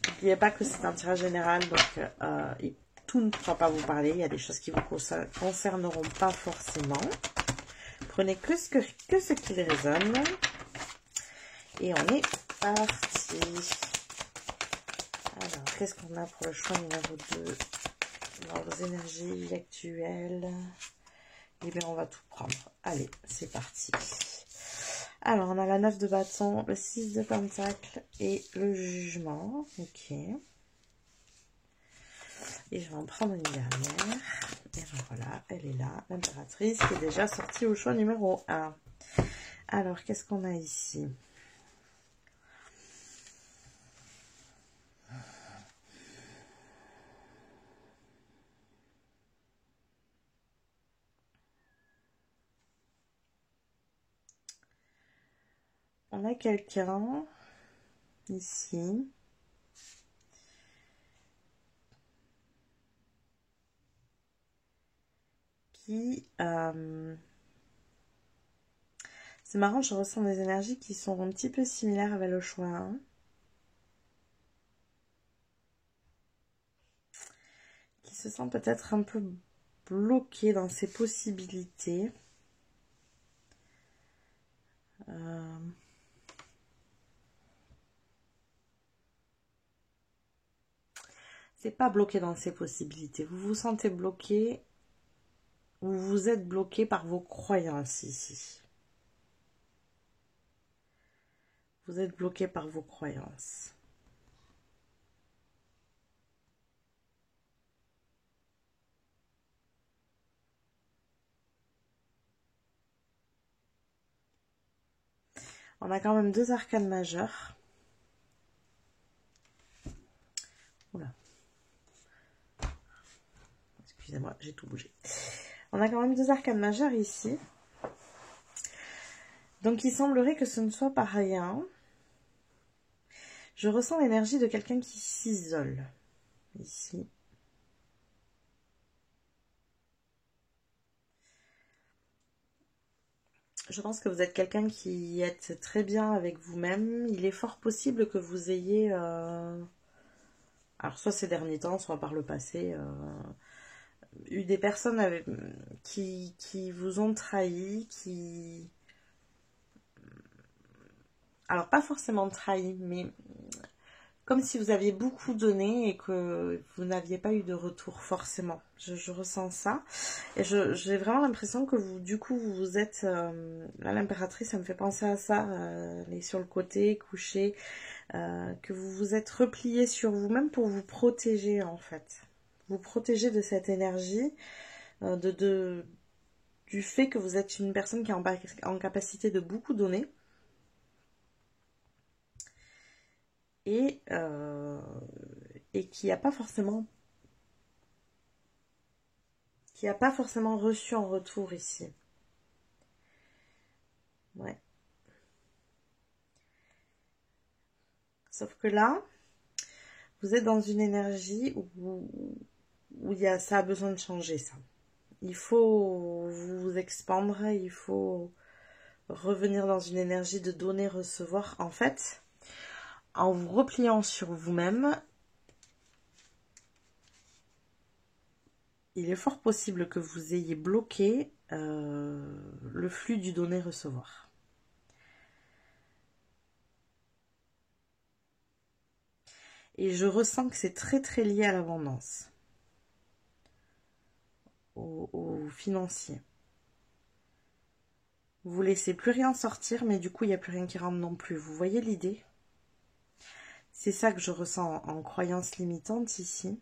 N'oubliez pas que c'est un tirage général, donc tout ne pourra pas vous parler. Il y a des choses qui vous concerneront pas forcément. Prenez que ce qui résonne. Et on est parti. Alors, qu'est-ce qu'on a pour le choix numéro 2 dans vos énergies actuelles? Eh bien, on va tout prendre. Allez, c'est parti. Alors, on a la 9 de bâton, le 6 de pentacle et le jugement. Ok. Et je vais en prendre une dernière. Et ben voilà, elle est là, l'impératrice qui est déjà sortie au choix numéro 1. Alors, qu'est-ce qu'on a ici? On a quelqu'un ici qui... c'est marrant, je ressens des énergies qui sont un petit peu similaires avec le choix 1. Qui se sent peut-être un peu bloqué dans ses possibilités. C'est pas bloqué dans ses possibilités. Vous vous sentez bloqué, ou vous êtes bloqué par vos croyances ici. Vous êtes bloqué par vos croyances. On a quand même 2 arcanes majeures. Oula. Excusez-moi, j'ai tout bougé. On a quand même 2 arcanes majeures ici. Donc il semblerait que ce ne soit pas rien. Je ressens l'énergie de quelqu'un qui s'isole. Ici. Je pense que vous êtes quelqu'un qui est très bien avec vous-même. Il est fort possible que vous ayez, alors soit ces derniers temps, soit par le passé, eu des personnes qui vous ont trahi, alors pas forcément trahi, mais comme si vous aviez beaucoup donné et que vous n'aviez pas eu de retour forcément. Je ressens ça. Et j'ai vraiment l'impression que vous, du coup, vous êtes... là, l'impératrice, ça me fait penser à ça. Elle est sur le côté, couchée. Que vous vous êtes replié sur vous-même pour vous protéger, en fait. Vous protéger de cette énergie, du fait que vous êtes une personne qui est en capacité de beaucoup donner. Et qui n'a pas forcément reçu en retour ici. Ouais. Sauf que là, vous êtes dans une énergie où ça a besoin de changer, ça. Il faut vous expandre, il faut revenir dans une énergie de donner, recevoir. En fait, en vous repliant sur vous-même, il est fort possible que vous ayez bloqué le flux du donner-recevoir. Et je ressens que c'est très très lié à l'abondance, au financier. Vous laissez plus rien sortir, mais du coup, il n'y a plus rien qui rentre non plus. Vous voyez l'idée? C'est ça que je ressens en croyance limitante ici.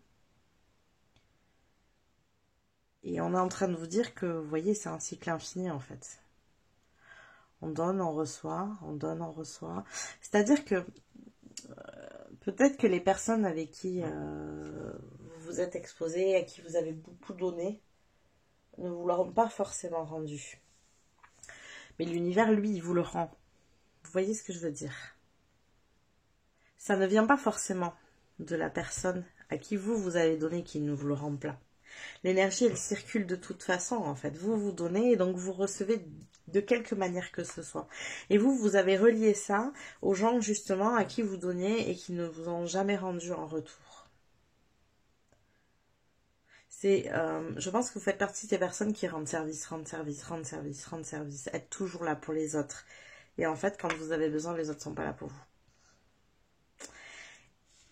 Et on est en train de vous dire que, vous voyez, c'est un cycle infini en fait. On donne, on reçoit, on donne, on reçoit. C'est-à-dire que peut-être que les personnes avec qui vous vous êtes exposé, à qui vous avez beaucoup donné, ne vous l'auront pas forcément rendu. Mais l'univers, lui, il vous le rend. Vous voyez ce que je veux dire? Ça ne vient pas forcément de la personne à qui vous avez donné qui ne vous le rend pas. L'énergie, elle circule de toute façon, en fait. Vous donnez et donc vous recevez de quelque manière que ce soit. Et vous avez relié ça aux gens, justement, à qui vous donniez et qui ne vous ont jamais rendu en retour. Je pense que vous faites partie des personnes qui rendent service, être toujours là pour les autres. Et en fait, quand vous avez besoin, les autres ne sont pas là pour vous.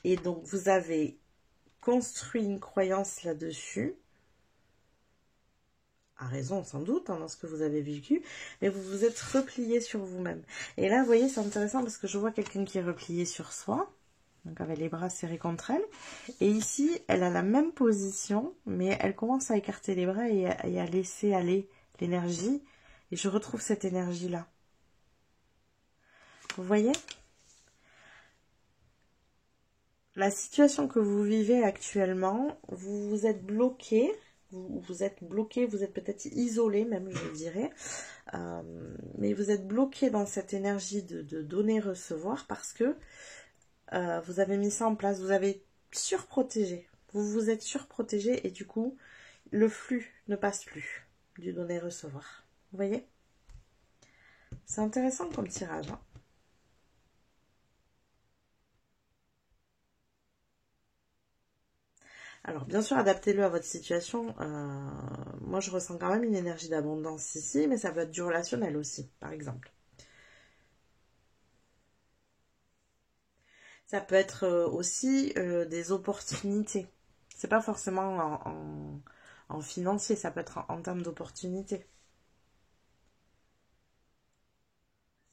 Et donc, vous avez construit une croyance là-dessus. à raison sans doute, hein, dans ce que vous avez vécu, mais vous vous êtes replié sur vous-même. Et là, vous voyez, c'est intéressant parce que je vois quelqu'un qui est replié sur soi, donc avec les bras serrés contre elle. Et ici, elle a la même position, mais elle commence à écarter les bras et à laisser aller l'énergie. Et je retrouve cette énergie-là. Vous voyez? La situation que vous vivez actuellement, vous vous êtes bloqué. Vous êtes bloqué, vous êtes peut-être isolé même, je dirais. Mais vous êtes bloqué dans cette énergie de donner-recevoir parce que vous avez mis ça en place, vous avez surprotégé. Vous vous êtes surprotégé et du coup, le flux ne passe plus du donner-recevoir. Vous voyez? C'est intéressant comme tirage. Hein. Alors, bien sûr, adaptez-le à votre situation. Moi, je ressens quand même une énergie d'abondance ici, mais ça peut être du relationnel aussi, par exemple. Ça peut être aussi des opportunités. C'est pas forcément en financier, ça peut être en termes d'opportunités.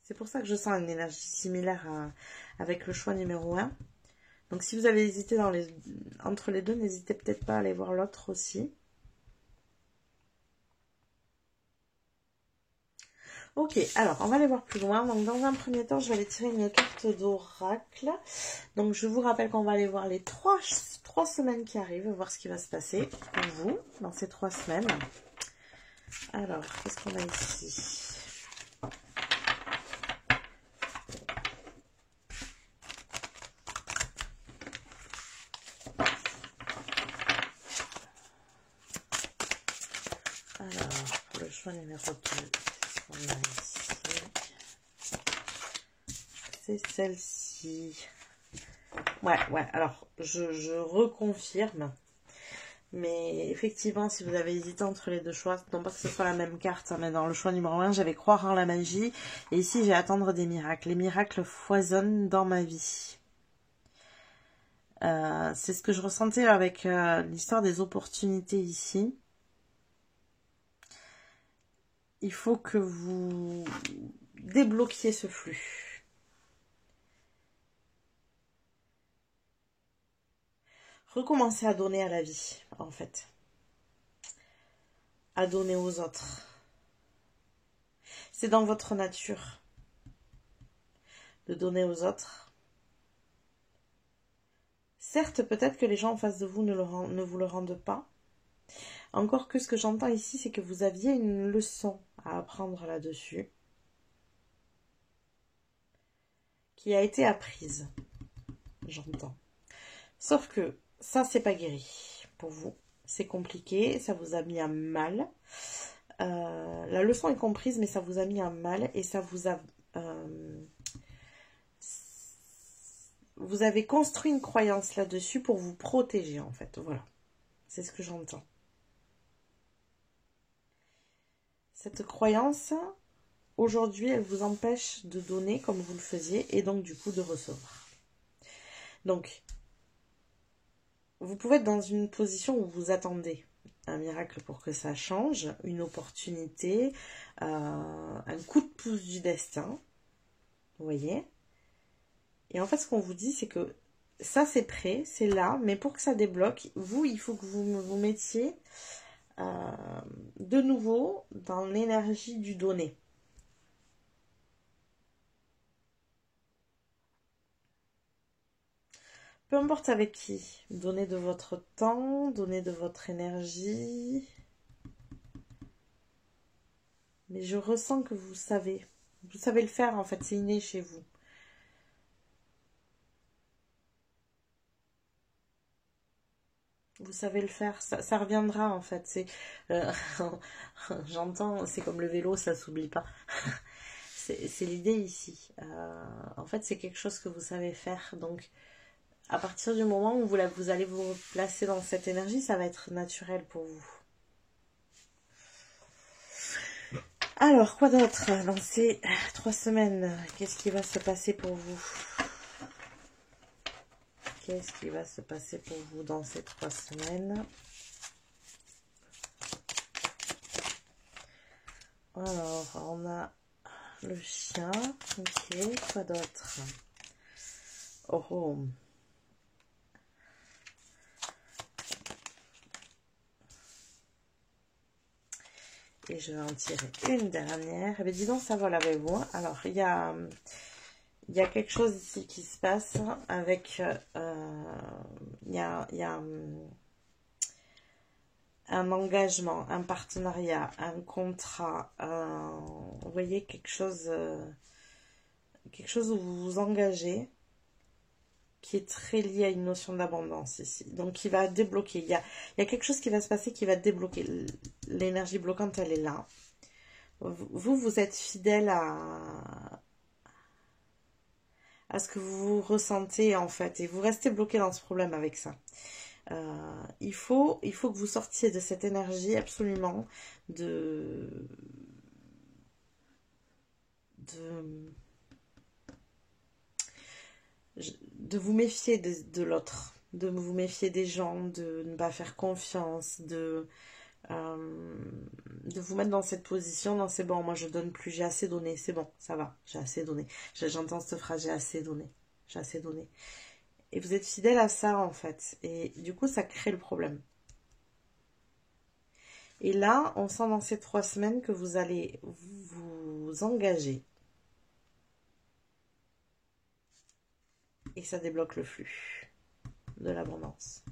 C'est pour ça que je sens une énergie similaire avec le choix numéro 1. Donc si vous avez hésité entre les deux, n'hésitez peut-être pas à aller voir l'autre aussi. Ok, alors on va aller voir plus loin. Donc dans un premier temps, je vais aller tirer une carte d'oracle. Donc je vous rappelle qu'on va aller voir les trois semaines qui arrivent, voir ce qui va se passer pour vous dans ces 3 semaines. Alors, qu'est-ce qu'on a ici ? Alors, pour le choix numéro 2, qu'est-ce qu'on a ici? C'est celle-ci. Ouais, alors, je reconfirme. Mais effectivement, si vous avez hésité entre les deux choix, non pas que ce soit la même carte, hein, mais dans le choix numéro 1, j'avais croire en la magie. Et ici, j'ai attendre des miracles. Les miracles foisonnent dans ma vie. C'est ce que je ressentais avec l'histoire des opportunités ici. Il faut que vous débloquiez ce flux. Recommencez à donner à la vie, en fait. À donner aux autres. C'est dans votre nature de donner aux autres. Certes, peut-être que les gens en face de vous ne vous le rendent pas. Encore que ce que j'entends ici, c'est que vous aviez une leçon à apprendre là-dessus. Qui a été apprise. J'entends. Sauf que ça, c'est pas guéri pour vous. C'est compliqué, ça vous a mis à mal. La leçon est comprise, mais ça vous a mis à mal et ça vous a... vous avez construit une croyance là-dessus pour vous protéger, en fait. Voilà. C'est ce que j'entends. Cette croyance, aujourd'hui, elle vous empêche de donner comme vous le faisiez et donc, du coup, de recevoir. Donc, vous pouvez être dans une position où vous attendez un miracle pour que ça change, une opportunité, un coup de pouce du destin. Vous voyez ? Et en fait, ce qu'on vous dit, c'est que ça, c'est prêt, c'est là, mais pour que ça débloque, vous, il faut que vous vous mettiez de nouveau dans l'énergie du donner. Peu importe avec qui, donnez de votre temps, donnez de votre énergie. Mais je ressens que vous savez le faire en fait, c'est inné chez vous. Vous savez le faire, ça reviendra en fait. C'est, j'entends, c'est comme le vélo, ça s'oublie pas. C'est l'idée ici. En fait, c'est quelque chose que vous savez faire. Donc, à partir du moment où vous allez vous placer dans cette énergie, ça va être naturel pour vous. Alors, quoi d'autre dans ces 3 semaines? Qu'est-ce qui va se passer pour vous? Qu'est-ce qui va se passer pour vous dans ces 3 semaines? Alors, on a le chien. Ok, quoi d'autre? Oh, oh. Et je vais en tirer une dernière. Eh bien, dis donc, ça vole avec vous. Hein. Alors, il y a quelque chose ici qui se passe avec... il y a un engagement, un partenariat, un contrat. Vous voyez, quelque chose où vous vous engagez, qui est très lié à une notion d'abondance ici. Donc, qui va débloquer. Il y a quelque chose qui va se passer qui va débloquer. L'énergie bloquante, elle est là. Vous êtes fidèle à ce que vous ressentez, en fait. Et vous restez bloqué dans ce problème avec ça. Il faut que vous sortiez de cette énergie absolument de vous méfier de l'autre, de vous méfier des gens, de ne pas faire confiance, de vous mettre dans cette position, non c'est bon, moi je donne plus, j'ai assez donné, c'est bon, ça va, j'ai assez donné. J'entends cette phrase, j'ai assez donné, j'ai assez donné. Et vous êtes fidèle à ça en fait, et du coup ça crée le problème. Et là, on sent dans ces 3 semaines que vous allez vous engager. Et ça débloque le flux de l'abondance.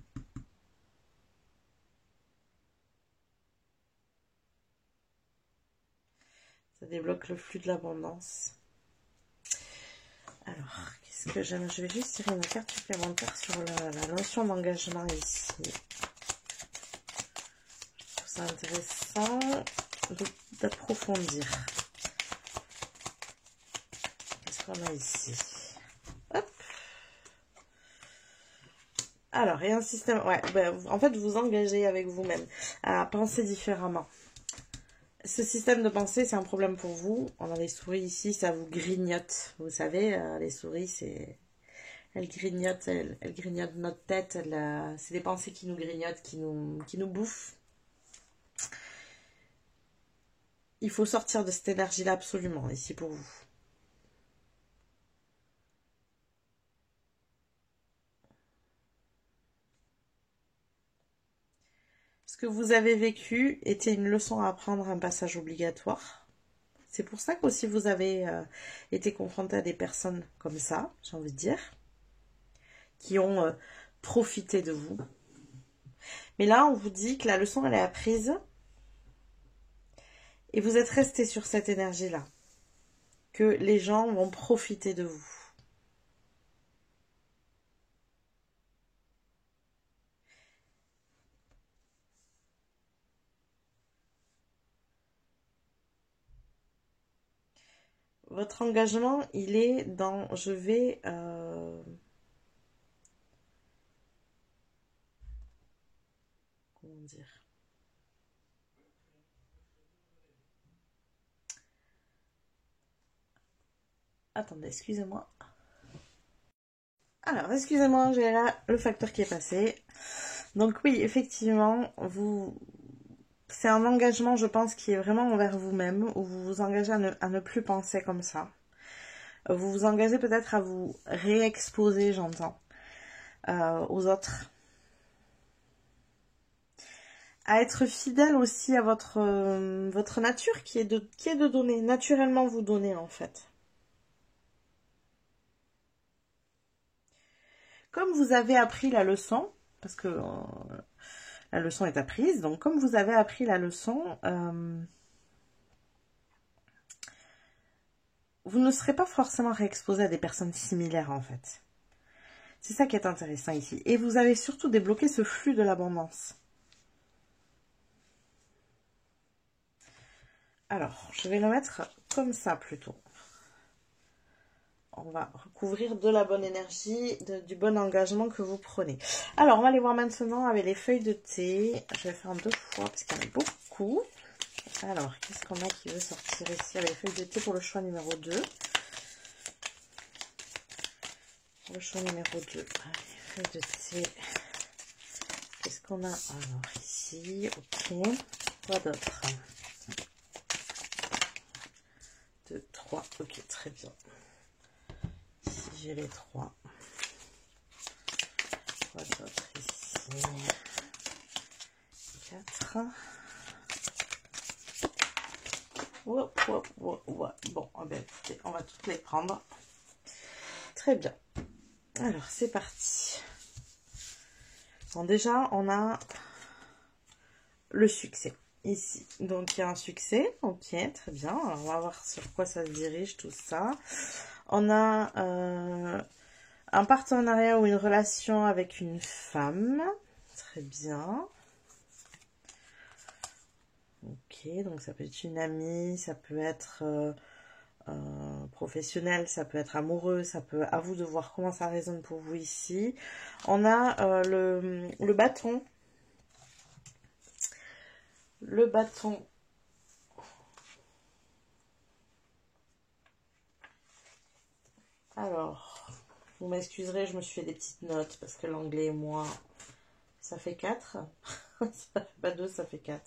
Ça débloque le flux de l'abondance. Alors, qu'est-ce que j'aime? Je vais juste tirer une carte supplémentaire sur la notion d'engagement ici. Je trouve ça intéressant d'approfondir. Qu'est-ce qu'on a ici? Hop. Alors, il y a un système... Ouais, ben, en fait, vous engagez avec vous-même à penser différemment. Ce système de pensée, c'est un problème pour vous. On a les souris ici, ça vous grignote. Vous savez, les souris, c'est... Elles grignotent, elles grignotent notre tête. C'est des pensées qui nous grignotent, qui nous bouffent. Il faut sortir de cette énergie-là absolument, ici pour vous. Ce que vous avez vécu était une leçon à apprendre, un passage obligatoire. C'est pour ça qu'aussi vous avez été confronté à des personnes comme ça, j'ai envie de dire, qui ont profité de vous. Mais là, on vous dit que la leçon, elle est apprise et vous êtes resté sur cette énergie-là, que les gens vont profiter de vous. Votre engagement, il est dans... Je vais... comment dire? Attendez, excusez-moi. Alors, excusez-moi, j'ai là le facteur qui est passé. Donc oui, effectivement, c'est un engagement, je pense, qui est vraiment envers vous-même, où vous vous engagez à ne plus penser comme ça. Vous vous engagez peut-être à vous réexposer, j'entends, aux autres. À être fidèle aussi à votre nature qui est de donner, naturellement vous donner en fait. Comme vous avez appris la leçon, parce que la leçon est apprise, donc comme vous avez appris la leçon, vous ne serez pas forcément réexposé à des personnes similaires en fait. C'est ça qui est intéressant ici. Et vous avez surtout débloqué ce flux de l'abondance. Alors, je vais le mettre comme ça plutôt. On va recouvrir de la bonne énergie, du bon engagement que vous prenez. Alors, on va aller voir maintenant avec les feuilles de thé. Je vais faire 2 fois parce qu'il y en a beaucoup. Alors, qu'est-ce qu'on a qui veut sortir ici avec les feuilles de thé pour le choix numéro 2? Pour le choix numéro 2, les feuilles de thé. Qu'est-ce qu'on a? Alors, ici, ok. Quoi d'autre? 3. Ok, très bien. Ici, j'ai les 3. Quoi d'autre ici? 4. Bon, ben, écoutez, on va toutes les prendre. Très bien. Alors, c'est parti. Bon, déjà, on a le succès ici. Donc, il y a un succès. Ok, très bien. Alors, on va voir sur quoi ça se dirige, tout ça. On a un partenariat ou une relation avec une femme. Très bien. Ok, donc ça peut être une amie, ça peut être professionnel, ça peut être amoureux, ça peut... À vous de voir comment ça résonne pour vous ici. On a le bâton. Le bâton. Alors, vous m'excuserez, je me suis fait des petites notes parce que l'anglais et moi, ça fait 4. Ça fait pas 2, ça fait 4.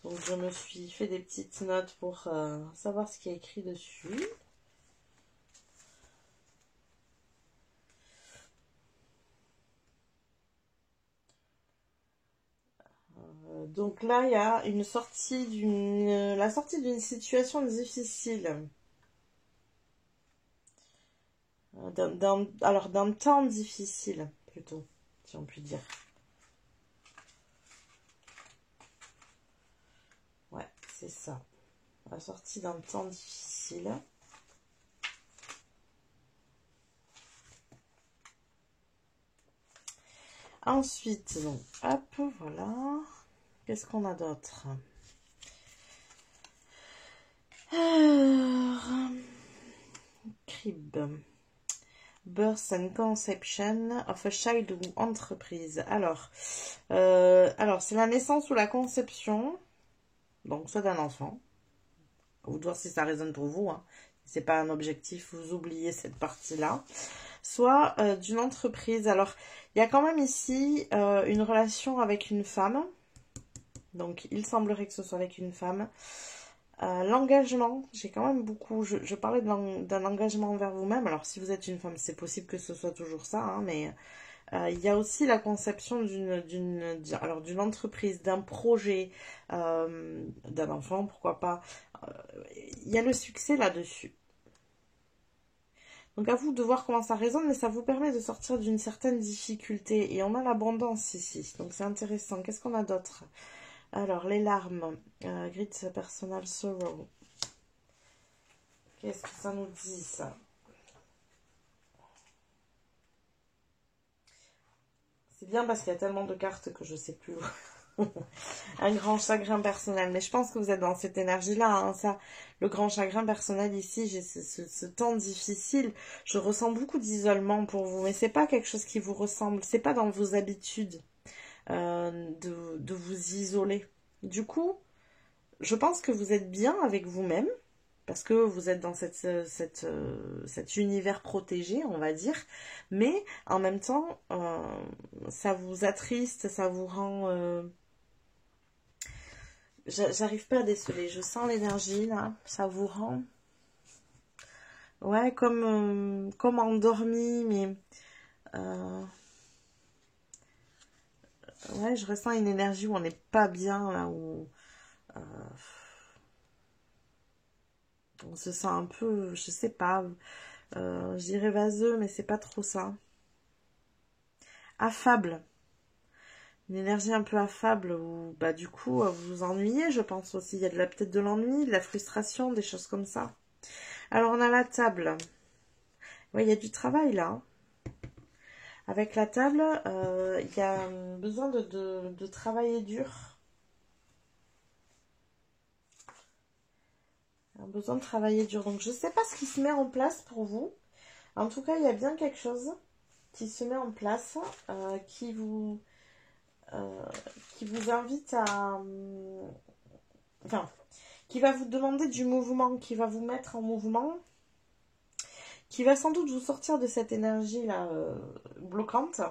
Donc, je me suis fait des petites notes pour savoir ce qui est écrit dessus. Donc là, il y a une sortie la sortie d'une situation difficile. Alors, d'un temps difficile, plutôt, si on peut dire. Ouais, c'est ça. La sortie d'un temps difficile. Ensuite, donc, hop, voilà. Qu'est-ce qu'on a d'autre? Crib. Birth and Conception of a Child ou entreprise. Alors c'est la naissance ou la conception, donc soit d'un enfant, vous devez voir si ça résonne pour vous, hein. Si c'est pas un objectif, vous oubliez cette partie-là. Soit d'une entreprise. Alors, il y a quand même ici une relation avec une femme. Donc, il semblerait que ce soit avec une femme. L'engagement, j'ai quand même beaucoup... Je parlais d'un engagement envers vous-même. Alors, si vous êtes une femme, c'est possible que ce soit toujours ça, hein, mais... il y a aussi la conception d'une entreprise, d'un projet, d'un enfant, pourquoi pas. Il y a le succès là-dessus. Donc à vous de voir comment ça résonne, mais ça vous permet de sortir d'une certaine difficulté. Et on a l'abondance ici, donc c'est intéressant. Qu'est-ce qu'on a d'autre? Alors, les larmes. Great personal sorrow. Qu'est-ce que ça nous dit, ça? C'est bien parce qu'il y a tellement de cartes que je sais plus. Un grand chagrin personnel. Mais je pense que vous êtes dans cette énergie-là, hein, ça. Le grand chagrin personnel ici, j'ai ce temps difficile. Je ressens beaucoup d'isolement pour vous. Mais c'est pas quelque chose qui vous ressemble. C'est pas dans vos habitudes de vous isoler. Du coup, je pense que vous êtes bien avec vous-même. Parce que vous êtes dans cet univers protégé, on va dire. Mais en même temps, ça vous attriste, ça vous rend... J'arrive pas à déceler, je sens l'énergie là, ça vous rend... Ouais, comme endormi, mais... Ouais, je ressens une énergie où on n'est pas bien, là, où... on se sent un peu, je sais pas, je dirais vaseux, mais c'est pas trop ça. Affable. Une énergie un peu affable où, bah, du coup, vous vous ennuyez, je pense aussi. Il y a peut-être de l'ennui, de la frustration, des choses comme ça. Alors, on a la table. Ouais, il y a du travail, là. Avec la table, il y a besoin de travailler dur. Besoin de travailler dur. Donc, je ne sais pas ce qui se met en place pour vous. En tout cas, il y a bien quelque chose qui se met en place, qui vous invite à... enfin, qui va vous demander du mouvement, qui va vous mettre en mouvement, qui va sans doute vous sortir de cette énergie-là bloquante.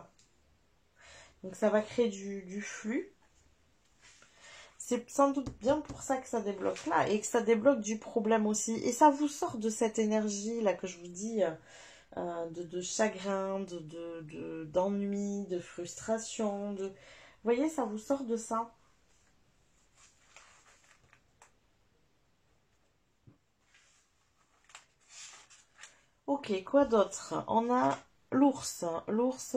Donc, ça va créer du flux. C'est sans doute bien pour ça que ça débloque là et que ça débloque du problème aussi. Et ça vous sort de cette énergie là que je vous dis, de chagrin, d'ennui, de frustration. Vous voyez, ça vous sort de ça. Ok, quoi d'autre? On a l'ours. L'ours...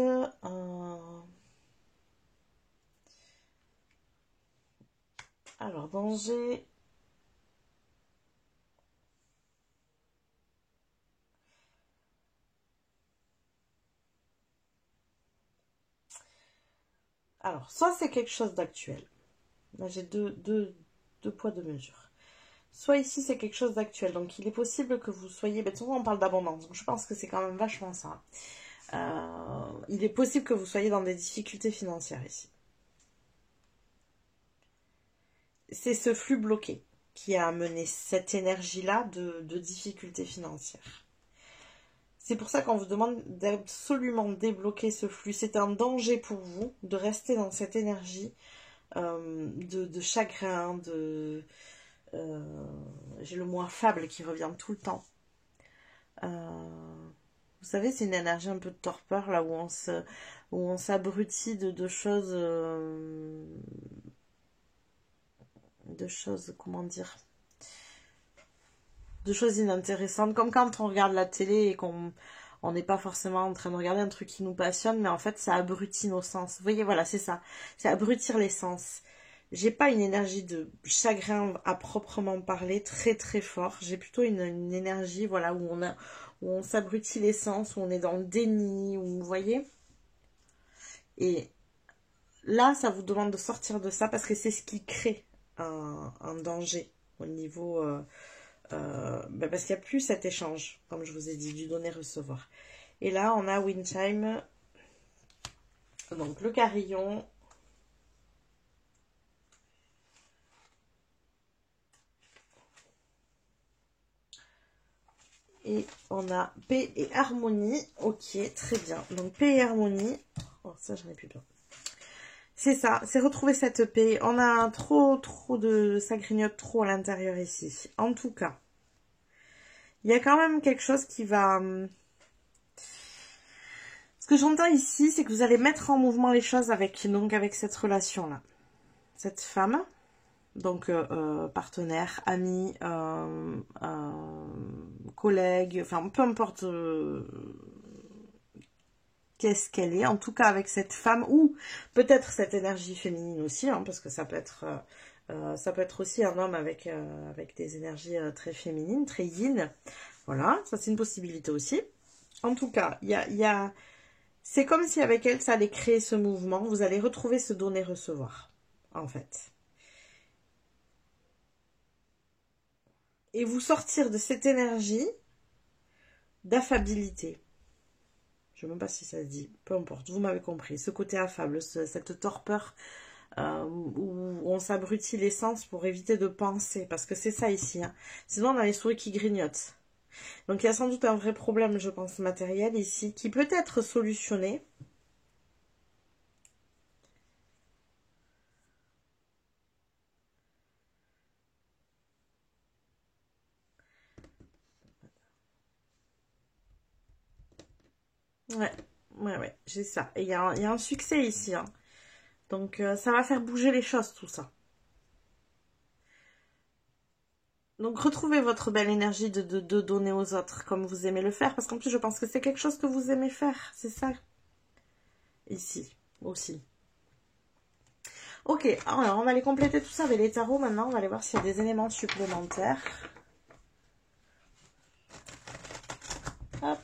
Alors, danger... Alors, soit c'est quelque chose d'actuel. Là, j'ai deux poids, deux mesures. Soit ici, c'est quelque chose d'actuel. Donc, il est possible que vous soyez... Ben, souvent, on parle d'abondance. Donc, je pense que c'est quand même vachement ça. Il est possible que vous soyez dans des difficultés financières ici. C'est ce flux bloqué qui a amené cette énergie-là de difficultés financières. C'est pour ça qu'on vous demande d'absolument débloquer ce flux. C'est un danger pour vous de rester dans cette énergie de chagrin, j'ai le mot affable qui revient tout le temps. Vous savez, c'est une énergie un peu de torpeur, là où on s'abrutit de choses... de choses, comment dire, de choses inintéressantes, comme quand on regarde la télé et qu'on n'est pas forcément en train de regarder un truc qui nous passionne, mais en fait ça abrutit nos sens. Vous voyez, voilà, c'est ça, c'est abrutir les sens. J'ai pas une énergie de chagrin à proprement parler très très fort, j'ai plutôt une énergie, voilà, où on s'abrutit les sens, où on est dans le déni, où vous voyez. Et là, ça vous demande de sortir de ça parce que c'est ce qui crée un danger au niveau... parce qu'il n'y a plus cet échange, comme je vous ai dit, du donner-recevoir. Et là, on a Windchime, donc le carillon. Et on a paix et harmonie. Ok, très bien. Donc paix et harmonie. Oh, ça, j'en ai plus bien. C'est ça, c'est retrouver cette paix. On a trop de... Ça grignote trop à l'intérieur ici. En tout cas, il y a quand même quelque chose qui va... Ce que j'entends ici, c'est que vous allez mettre en mouvement les choses avec cette relation-là. Cette femme, donc partenaire, ami, collègue, enfin peu importe qu'est-ce qu'elle est, en tout cas avec cette femme, ou peut-être cette énergie féminine aussi, hein, parce que ça peut être aussi un homme avec des énergies très féminines, très yin. Voilà, ça c'est une possibilité aussi. En tout cas, c'est comme si avec elle, ça allait créer ce mouvement. Vous allez retrouver ce donner-recevoir, en fait. Et vous sortir de cette énergie d'affabilité. Je ne sais même pas si ça se dit. Peu importe, vous m'avez compris. Ce côté affable, cette torpeur où on s'abrutit les sens pour éviter de penser. Parce que c'est ça ici. Hein. Sinon, on a les souris qui grignotent. Donc, il y a sans doute un vrai problème, je pense, matériel ici, qui peut être solutionné. Ouais, j'ai ça. Et il y a un succès ici. Hein. Donc, ça va faire bouger les choses, tout ça. Donc, retrouvez votre belle énergie de donner aux autres comme vous aimez le faire. Parce qu'en plus, je pense que c'est quelque chose que vous aimez faire. C'est ça. Ici, aussi. Ok, alors on va aller compléter tout ça avec les tarots maintenant. On va aller voir s'il y a des éléments supplémentaires. Hop.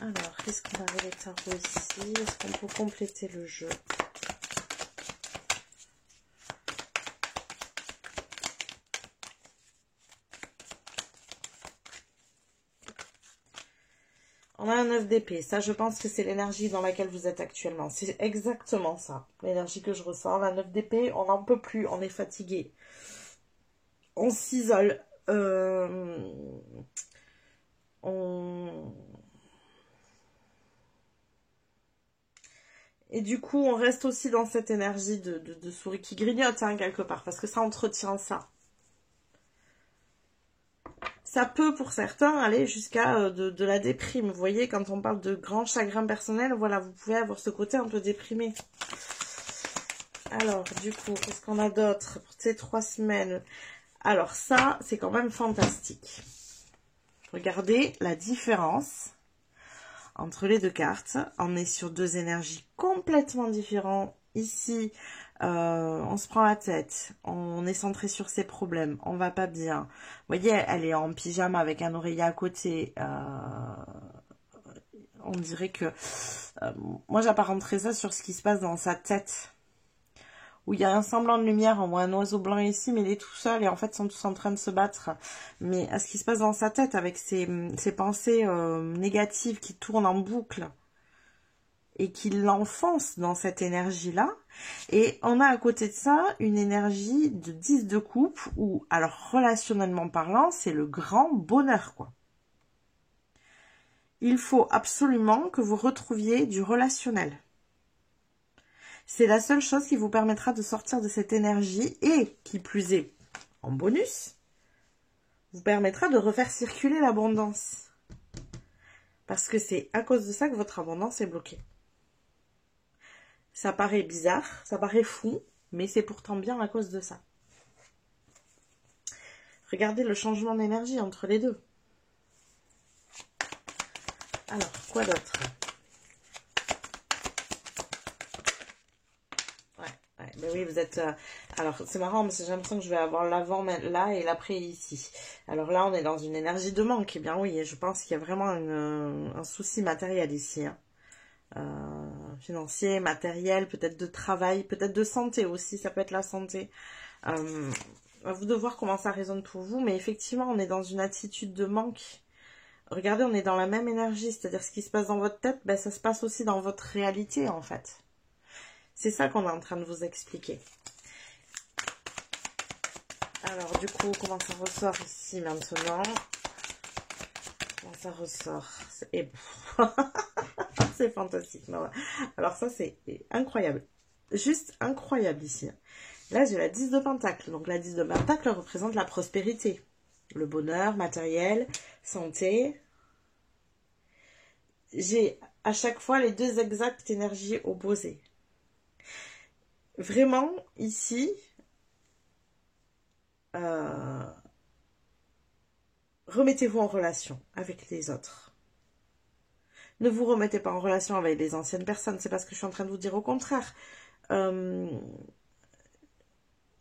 Alors, qu'est-ce qu'on a avec les tarots ici? Est-ce qu'on peut compléter le jeu? On a un 9 d'épée. Ça, je pense que c'est l'énergie dans laquelle vous êtes actuellement. C'est exactement ça. L'énergie que je ressens. La 9 d'épée, on n'en peut plus. On est fatigué. On s'isole. Et du coup, on reste aussi dans cette énergie de souris qui grignote, hein, quelque part, parce que ça entretient ça. Ça peut, pour certains, aller jusqu'à de la déprime. Vous voyez, quand on parle de grand chagrin personnel, voilà, vous pouvez avoir ce côté un peu déprimé. Alors, du coup, qu'est-ce qu'on a d'autre pour ces 3 semaines? Alors, ça, c'est quand même fantastique. Regardez la différence entre les deux cartes. On est sur 2 énergies complètement différentes. Ici, on se prend la tête, on est centré sur ses problèmes, on va pas bien. Vous voyez, elle est en pyjama avec un oreiller à côté. On dirait que... moi, j'apparenterais ça sur ce qui se passe dans sa tête. Où il y a un semblant de lumière, on voit un oiseau blanc ici, mais il est tout seul et en fait, ils sont tous en train de se battre. Mais à ce qui se passe dans sa tête avec ses pensées négatives qui tournent en boucle et qui l'enfoncent dans cette énergie-là. Et on a à côté de ça une énergie de 10 de coupe où, alors relationnellement parlant, c'est le grand bonheur, quoi. Il faut absolument que vous retrouviez du relationnel. C'est la seule chose qui vous permettra de sortir de cette énergie et, qui plus est, en bonus, vous permettra de refaire circuler l'abondance. Parce que c'est à cause de ça que votre abondance est bloquée. Ça paraît bizarre, ça paraît fou, mais c'est pourtant bien à cause de ça. Regardez le changement d'énergie entre les deux. Alors, quoi d'autre ? Ouais, ben oui, vous êtes... alors, c'est marrant, parce que j'ai l'impression que je vais avoir l'avant là et l'après ici. Alors là, on est dans une énergie de manque. Eh bien oui, je pense qu'il y a vraiment un souci matériel ici. Hein. Financier, matériel, peut-être de travail, peut-être de santé aussi, ça peut être la santé. À vous de voir comment ça résonne pour vous, mais effectivement, on est dans une attitude de manque. Regardez, on est dans la même énergie, c'est-à-dire ce qui se passe dans votre tête, ben, ça se passe aussi dans votre réalité, en fait. C'est ça qu'on est en train de vous expliquer. Alors, du coup, comment ça ressort ici, maintenant? Comment ça ressort? C'est fantastique. Non. Alors, ça, c'est incroyable. Juste incroyable, ici. Là, j'ai la 10 de Pentacle. Donc, la 10 de Pentacle représente la prospérité. Le bonheur matériel, santé. J'ai à chaque fois les deux exactes énergies opposées. Vraiment, ici, remettez-vous en relation avec les autres. Ne vous remettez pas en relation avec les anciennes personnes, c'est pas ce que je suis en train de vous dire, au contraire.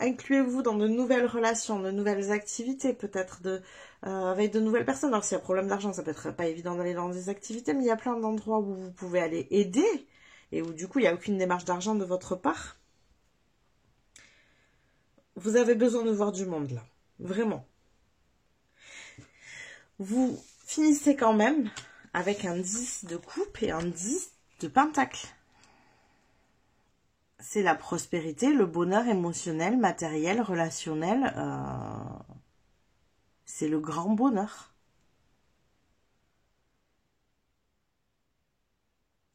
Incluez-vous dans de nouvelles relations, de nouvelles activités, peut-être avec de nouvelles personnes. Alors, s'il y a problème d'argent, ça peut être pas évident d'aller dans des activités, mais il y a plein d'endroits où vous pouvez aller aider et où, du coup, il n'y a aucune démarche d'argent de votre part. Vous avez besoin de voir du monde, là. Vraiment. Vous finissez quand même avec un 10 de coupe et un 10 de pentacle. C'est la prospérité, le bonheur émotionnel, matériel, relationnel. C'est le grand bonheur.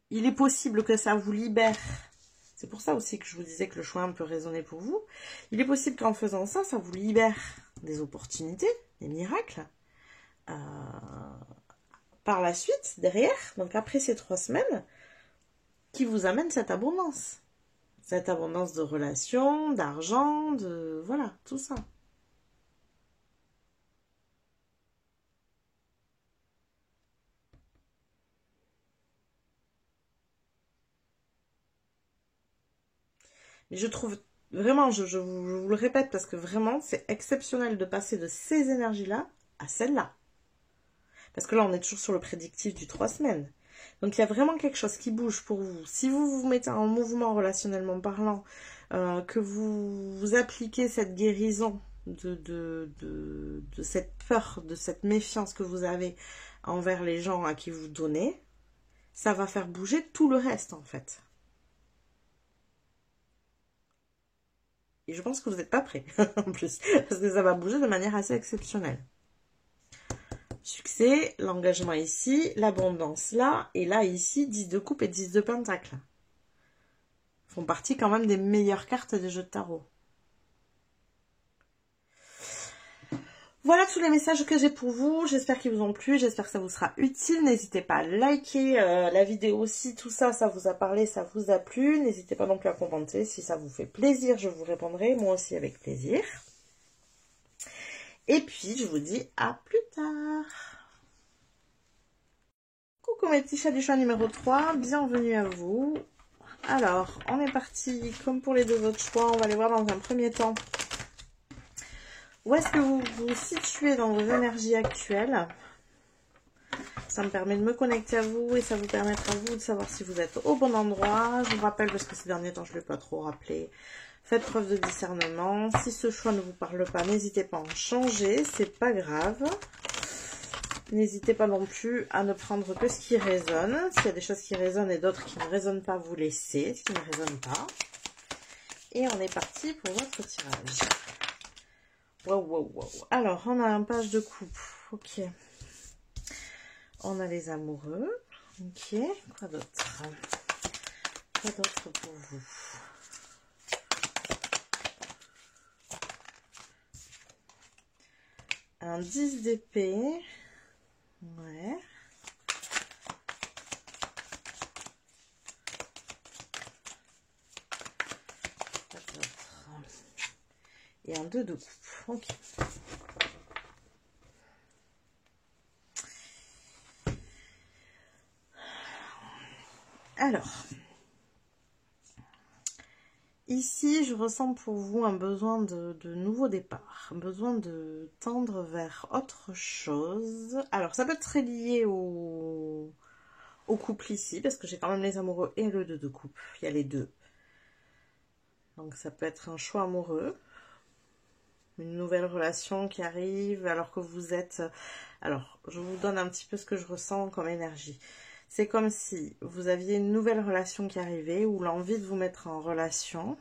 Il est possible que ça vous libère. C'est pour ça aussi que je vous disais que le choix peut résonner pour vous. Il est possible qu'en faisant ça, ça vous libère des opportunités, des miracles. Par la suite, derrière, donc après ces 3 semaines, qui vous amène cette abondance. Cette abondance de relations, d'argent, de... voilà, tout ça. Mais je trouve, vraiment, je vous le répète, parce que vraiment, c'est exceptionnel de passer de ces énergies-là à celles-là. Parce que là, on est toujours sur le prédictif du 3 semaines. Donc, il y a vraiment quelque chose qui bouge pour vous. Si vous vous mettez en mouvement relationnellement parlant, que vous appliquez cette guérison de cette peur, de cette méfiance que vous avez envers les gens à qui vous donnez, ça va faire bouger tout le reste, en fait. Et je pense que vous n'êtes pas prêts, en plus, parce que ça va bouger de manière assez exceptionnelle. Succès, l'engagement ici, l'abondance là, et là, ici, 10 de coupe et 10 de pentacle. font partie quand même des meilleures cartes des jeux de tarot. Voilà tous les messages que j'ai pour vous, j'espère qu'ils vous ont plu, j'espère que ça vous sera utile, n'hésitez pas à liker la vidéo si tout ça, ça vous a parlé, ça vous a plu, n'hésitez pas non plus à commenter, si ça vous fait plaisir, je vous répondrai, moi aussi avec plaisir. Et puis, je vous dis à plus tard. Coucou mes petits chats du choix numéro 3, bienvenue à vous. Alors, on est parti, comme pour les deux autres choix, on va aller voir dans un premier temps. Où est-ce que vous vous situez dans vos énergies actuelles? Ça me permet de me connecter à vous et ça vous permettra à vous de savoir si vous êtes au bon endroit. Je vous rappelle, parce que ces derniers temps je ne l'ai pas trop rappelé, faites preuve de discernement. Si ce choix ne vous parle pas, n'hésitez pas à en changer, c'est pas grave. N'hésitez pas non plus à ne prendre que ce qui résonne. S'il y a des choses qui résonnent et d'autres qui ne résonnent pas, vous laissez ce qui ne résonne pas. Et on est parti pour votre tirage. Wow. Alors, on a un page de coupe. Ok. On a les amoureux. Ok. Quoi d'autre? Quoi d'autre pour vous? Un 10 d'épée. Ouais. Quoi d'autre? Et un 2 de coupe. Ok. Alors, ici, je ressens pour vous un besoin de nouveau départ, un besoin de tendre vers autre chose. Alors, ça peut être très lié au couple ici, parce que j'ai quand même les amoureux et le 2 de coupe, il y a les deux. Donc, ça peut être un choix amoureux, une nouvelle relation qui arrive, alors que vous êtes... Alors, je vous donne un petit peu ce que je ressens comme énergie. C'est comme si vous aviez une nouvelle relation qui arrivait ou l'envie de vous mettre en relation.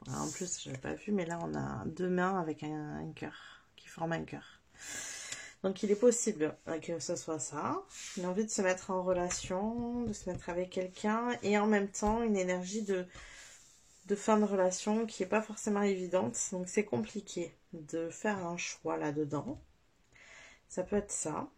En plus, je n'ai pas vu, mais là, on a deux mains avec un cœur qui forme un cœur. Donc, il est possible que ce soit ça. Une envie de se mettre en relation, de se mettre avec quelqu'un et en même temps, une énergie de fin de relation qui n'est pas forcément évidente. Donc, c'est compliqué de faire un choix là-dedans. Ça peut être ça.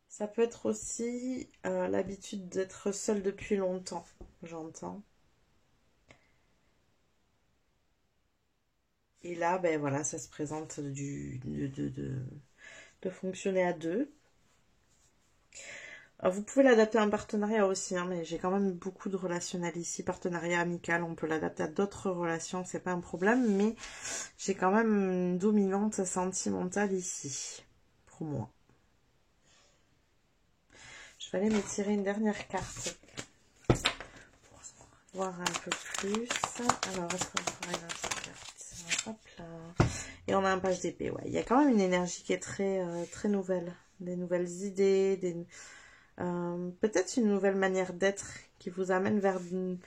Ça peut être aussi l'habitude d'être seul depuis longtemps, j'entends. Et là, ben voilà, ça se présente de fonctionner à deux. Alors, vous pouvez l'adapter à un partenariat aussi, hein, mais j'ai quand même beaucoup de relationnel ici. Partenariat amical, on peut l'adapter à d'autres relations, c'est pas un problème, mais j'ai quand même une dominante sentimentale ici, pour moi. Je vais aller me tirer une dernière carte pour voir un peu plus. Alors, est-ce qu'on travaille dans cette carte? Hop là. Et on a un page d'épée, ouais. Il y a quand même une énergie qui est très nouvelle. Des nouvelles idées, peut-être une nouvelle manière d'être qui vous amène vers une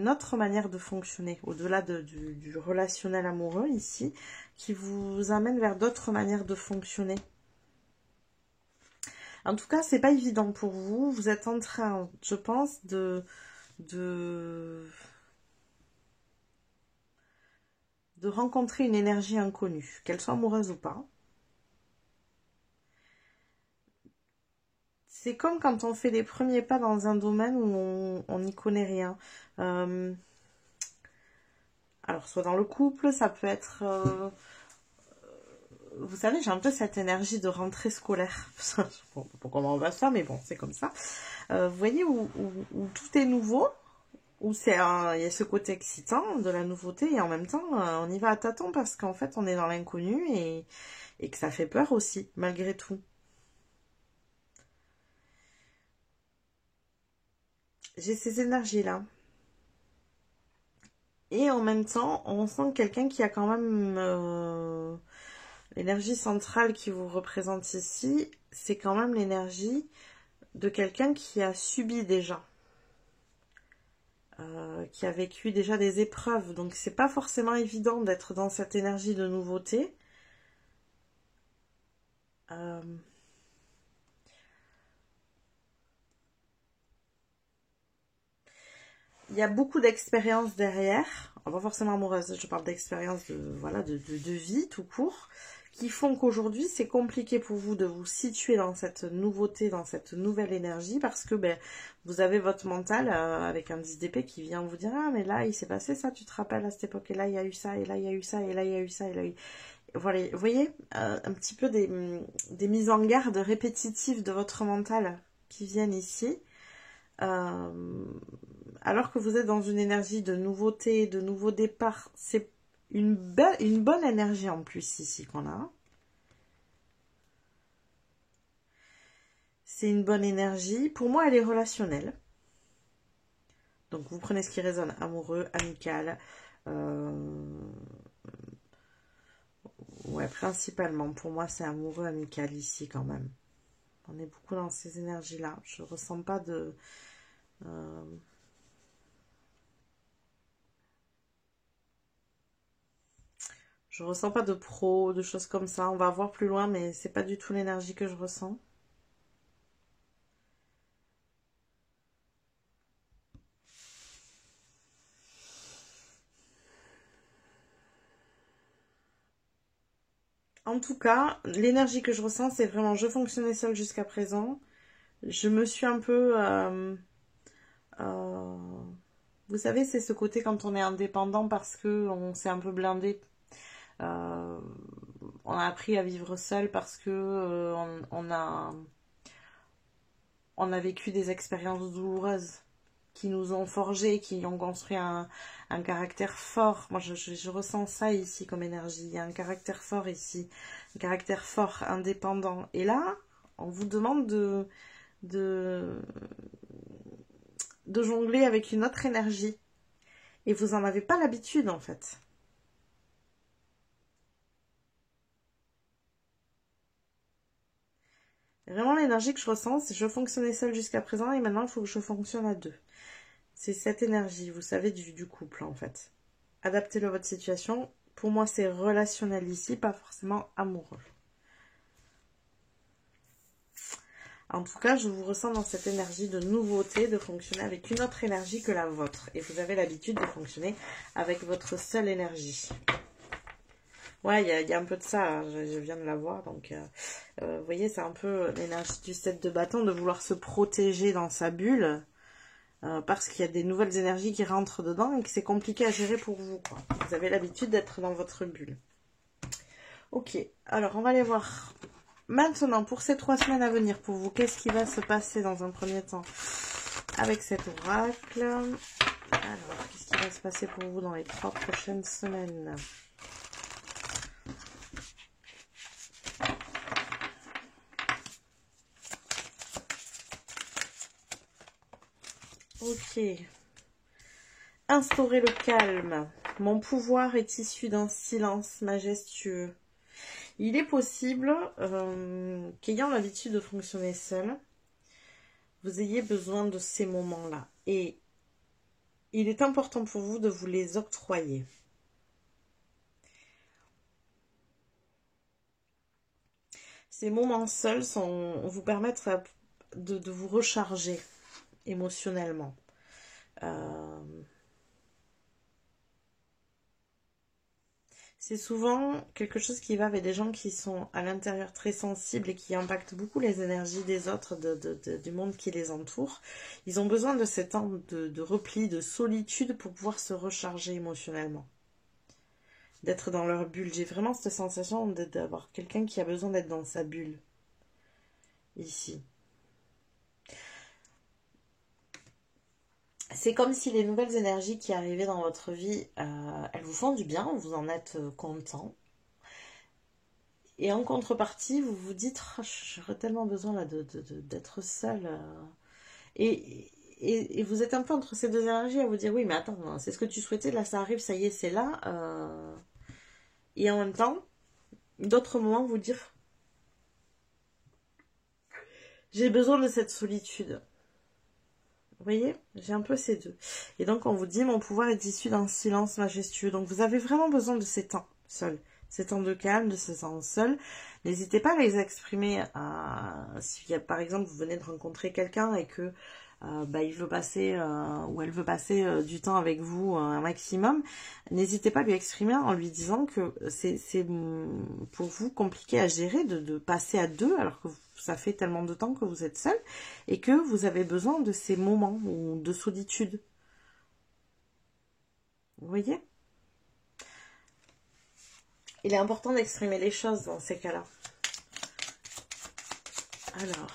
autre manière de fonctionner, au-delà du relationnel amoureux ici, qui vous amène vers d'autres manières de fonctionner. En tout cas, c'est pas évident pour vous. Vous êtes en train, je pense, de rencontrer une énergie inconnue, qu'elle soit amoureuse ou pas. C'est comme quand on fait les premiers pas dans un domaine où on n'y connaît rien. Alors, soit dans le couple, ça peut être... vous savez, j'ai un peu cette énergie de rentrée scolaire. Bon, pour comment on va ça, mais bon, c'est comme ça. Vous voyez, où tout est nouveau, où il y a ce côté excitant de la nouveauté, et en même temps, on y va à tâtons parce qu'en fait, on est dans l'inconnu et que ça fait peur aussi, malgré tout. J'ai ces énergies-là. Et en même temps, on sent quelqu'un qui a quand même... l'énergie centrale qui vous représente ici, c'est quand même l'énergie de quelqu'un qui a subi déjà. Qui a vécu déjà des épreuves. Donc, c'est pas forcément évident d'être dans cette énergie de nouveauté. Il y a beaucoup d'expériences derrière, pas forcément amoureuse, je parle d'expériences voilà, de vie tout court, qui font qu'aujourd'hui c'est compliqué pour vous de vous situer dans cette nouveauté, dans cette nouvelle énergie, parce que vous avez votre mental avec un 10 d'épée qui vient vous dire « Ah mais là il s'est passé ça, tu te rappelles à cette époque, et là il y a eu ça, et là il y a eu ça, et là il y a eu ça, et là il y a eu... » Voilà, vous voyez, un petit peu des mises en garde répétitives de votre mental qui viennent ici. Alors que vous êtes dans une énergie de nouveauté, de nouveau départ, c'est une bonne énergie en plus ici qu'on a. C'est une bonne énergie. Pour moi, elle est relationnelle. Donc, vous prenez ce qui résonne, amoureux, amical. Ouais, principalement, pour moi, c'est amoureux, amical ici quand même. On est beaucoup dans ces énergies-là. Je ne ressens pas de... Je ressens pas de pro, de choses comme ça. On va voir plus loin, mais c'est pas du tout l'énergie que je ressens. En tout cas, l'énergie que je ressens, c'est vraiment je fonctionnais seule jusqu'à présent. Je me suis un peu... vous savez, c'est ce côté quand on est indépendant parce que on s'est un peu blindé. On a appris à vivre seul parce que on a vécu des expériences douloureuses qui nous ont forgé, qui ont construit un caractère fort. Moi, je ressens ça ici comme énergie. Il y a un caractère fort ici, un caractère fort, indépendant. Et là, on vous demande de jongler avec une autre énergie. Et vous n'en avez pas l'habitude, en fait. Vraiment, l'énergie que je ressens, c'est je fonctionnais seule jusqu'à présent et maintenant, il faut que je fonctionne à deux. C'est cette énergie, vous savez, du couple, en fait. Adaptez-le à votre situation. Pour moi, c'est relationnel ici, pas forcément amoureux. En tout cas, je vous ressens dans cette énergie de nouveauté, de fonctionner avec une autre énergie que la vôtre. Et vous avez l'habitude de fonctionner avec votre seule énergie. Ouais, il y a un peu de ça, hein, je viens de la voir. Donc, vous voyez, c'est un peu l'énergie du 7 de bâton, de vouloir se protéger dans sa bulle. Parce qu'il y a des nouvelles énergies qui rentrent dedans et que c'est compliqué à gérer pour vous, quoi. Vous avez l'habitude d'être dans votre bulle. Ok, alors on va aller voir maintenant pour ces 3 semaines à venir pour vous. Qu'est-ce qui va se passer dans un premier temps avec cet oracle? Alors, qu'est-ce qui va se passer pour vous dans les 3 prochaines semaines? Ok. Instaurer le calme. Mon pouvoir est issu d'un silence majestueux. Il est possible qu'ayant l'habitude de fonctionner seul, vous ayez besoin de ces moments-là. Et il est important pour vous de vous les octroyer. Ces moments seuls vous permettent de vous recharger émotionnellement. C'est souvent quelque chose qui va avec des gens qui sont à l'intérieur très sensibles et qui impactent beaucoup les énergies des autres, du monde qui les entoure. Ils ont besoin de ces temps de repli, de solitude pour pouvoir se recharger émotionnellement. D'être dans leur bulle. J'ai vraiment cette sensation d'avoir quelqu'un qui a besoin d'être dans sa bulle. Ici. C'est comme si les nouvelles énergies qui arrivaient dans votre vie, elles vous font du bien, vous en êtes content. Et en contrepartie, vous vous dites, oh, j'aurais tellement besoin là d'être seule. Et vous êtes un peu entre ces deux énergies à vous dire, oui, mais attends, c'est ce que tu souhaitais, là ça arrive, ça y est, c'est là. Et en même temps, d'autres moments, vous dire, j'ai besoin de cette solitude. Vous voyez, j'ai un peu ces deux. Et donc, on vous dit, mon pouvoir est issu d'un silence majestueux. Donc, vous avez vraiment besoin de ces temps seuls. ces temps de calme, de ces temps seuls. N'hésitez pas à les exprimer. Si par exemple vous venez de rencontrer quelqu'un et que il veut passer ou elle veut passer du temps avec vous un maximum, n'hésitez pas à lui exprimer en lui disant que c'est pour vous compliqué à gérer de passer à deux alors que ça fait tellement de temps que vous êtes seul et que vous avez besoin de ces moments de solitude. Vous voyez? Il est important d'exprimer les choses dans ces cas-là. Alors...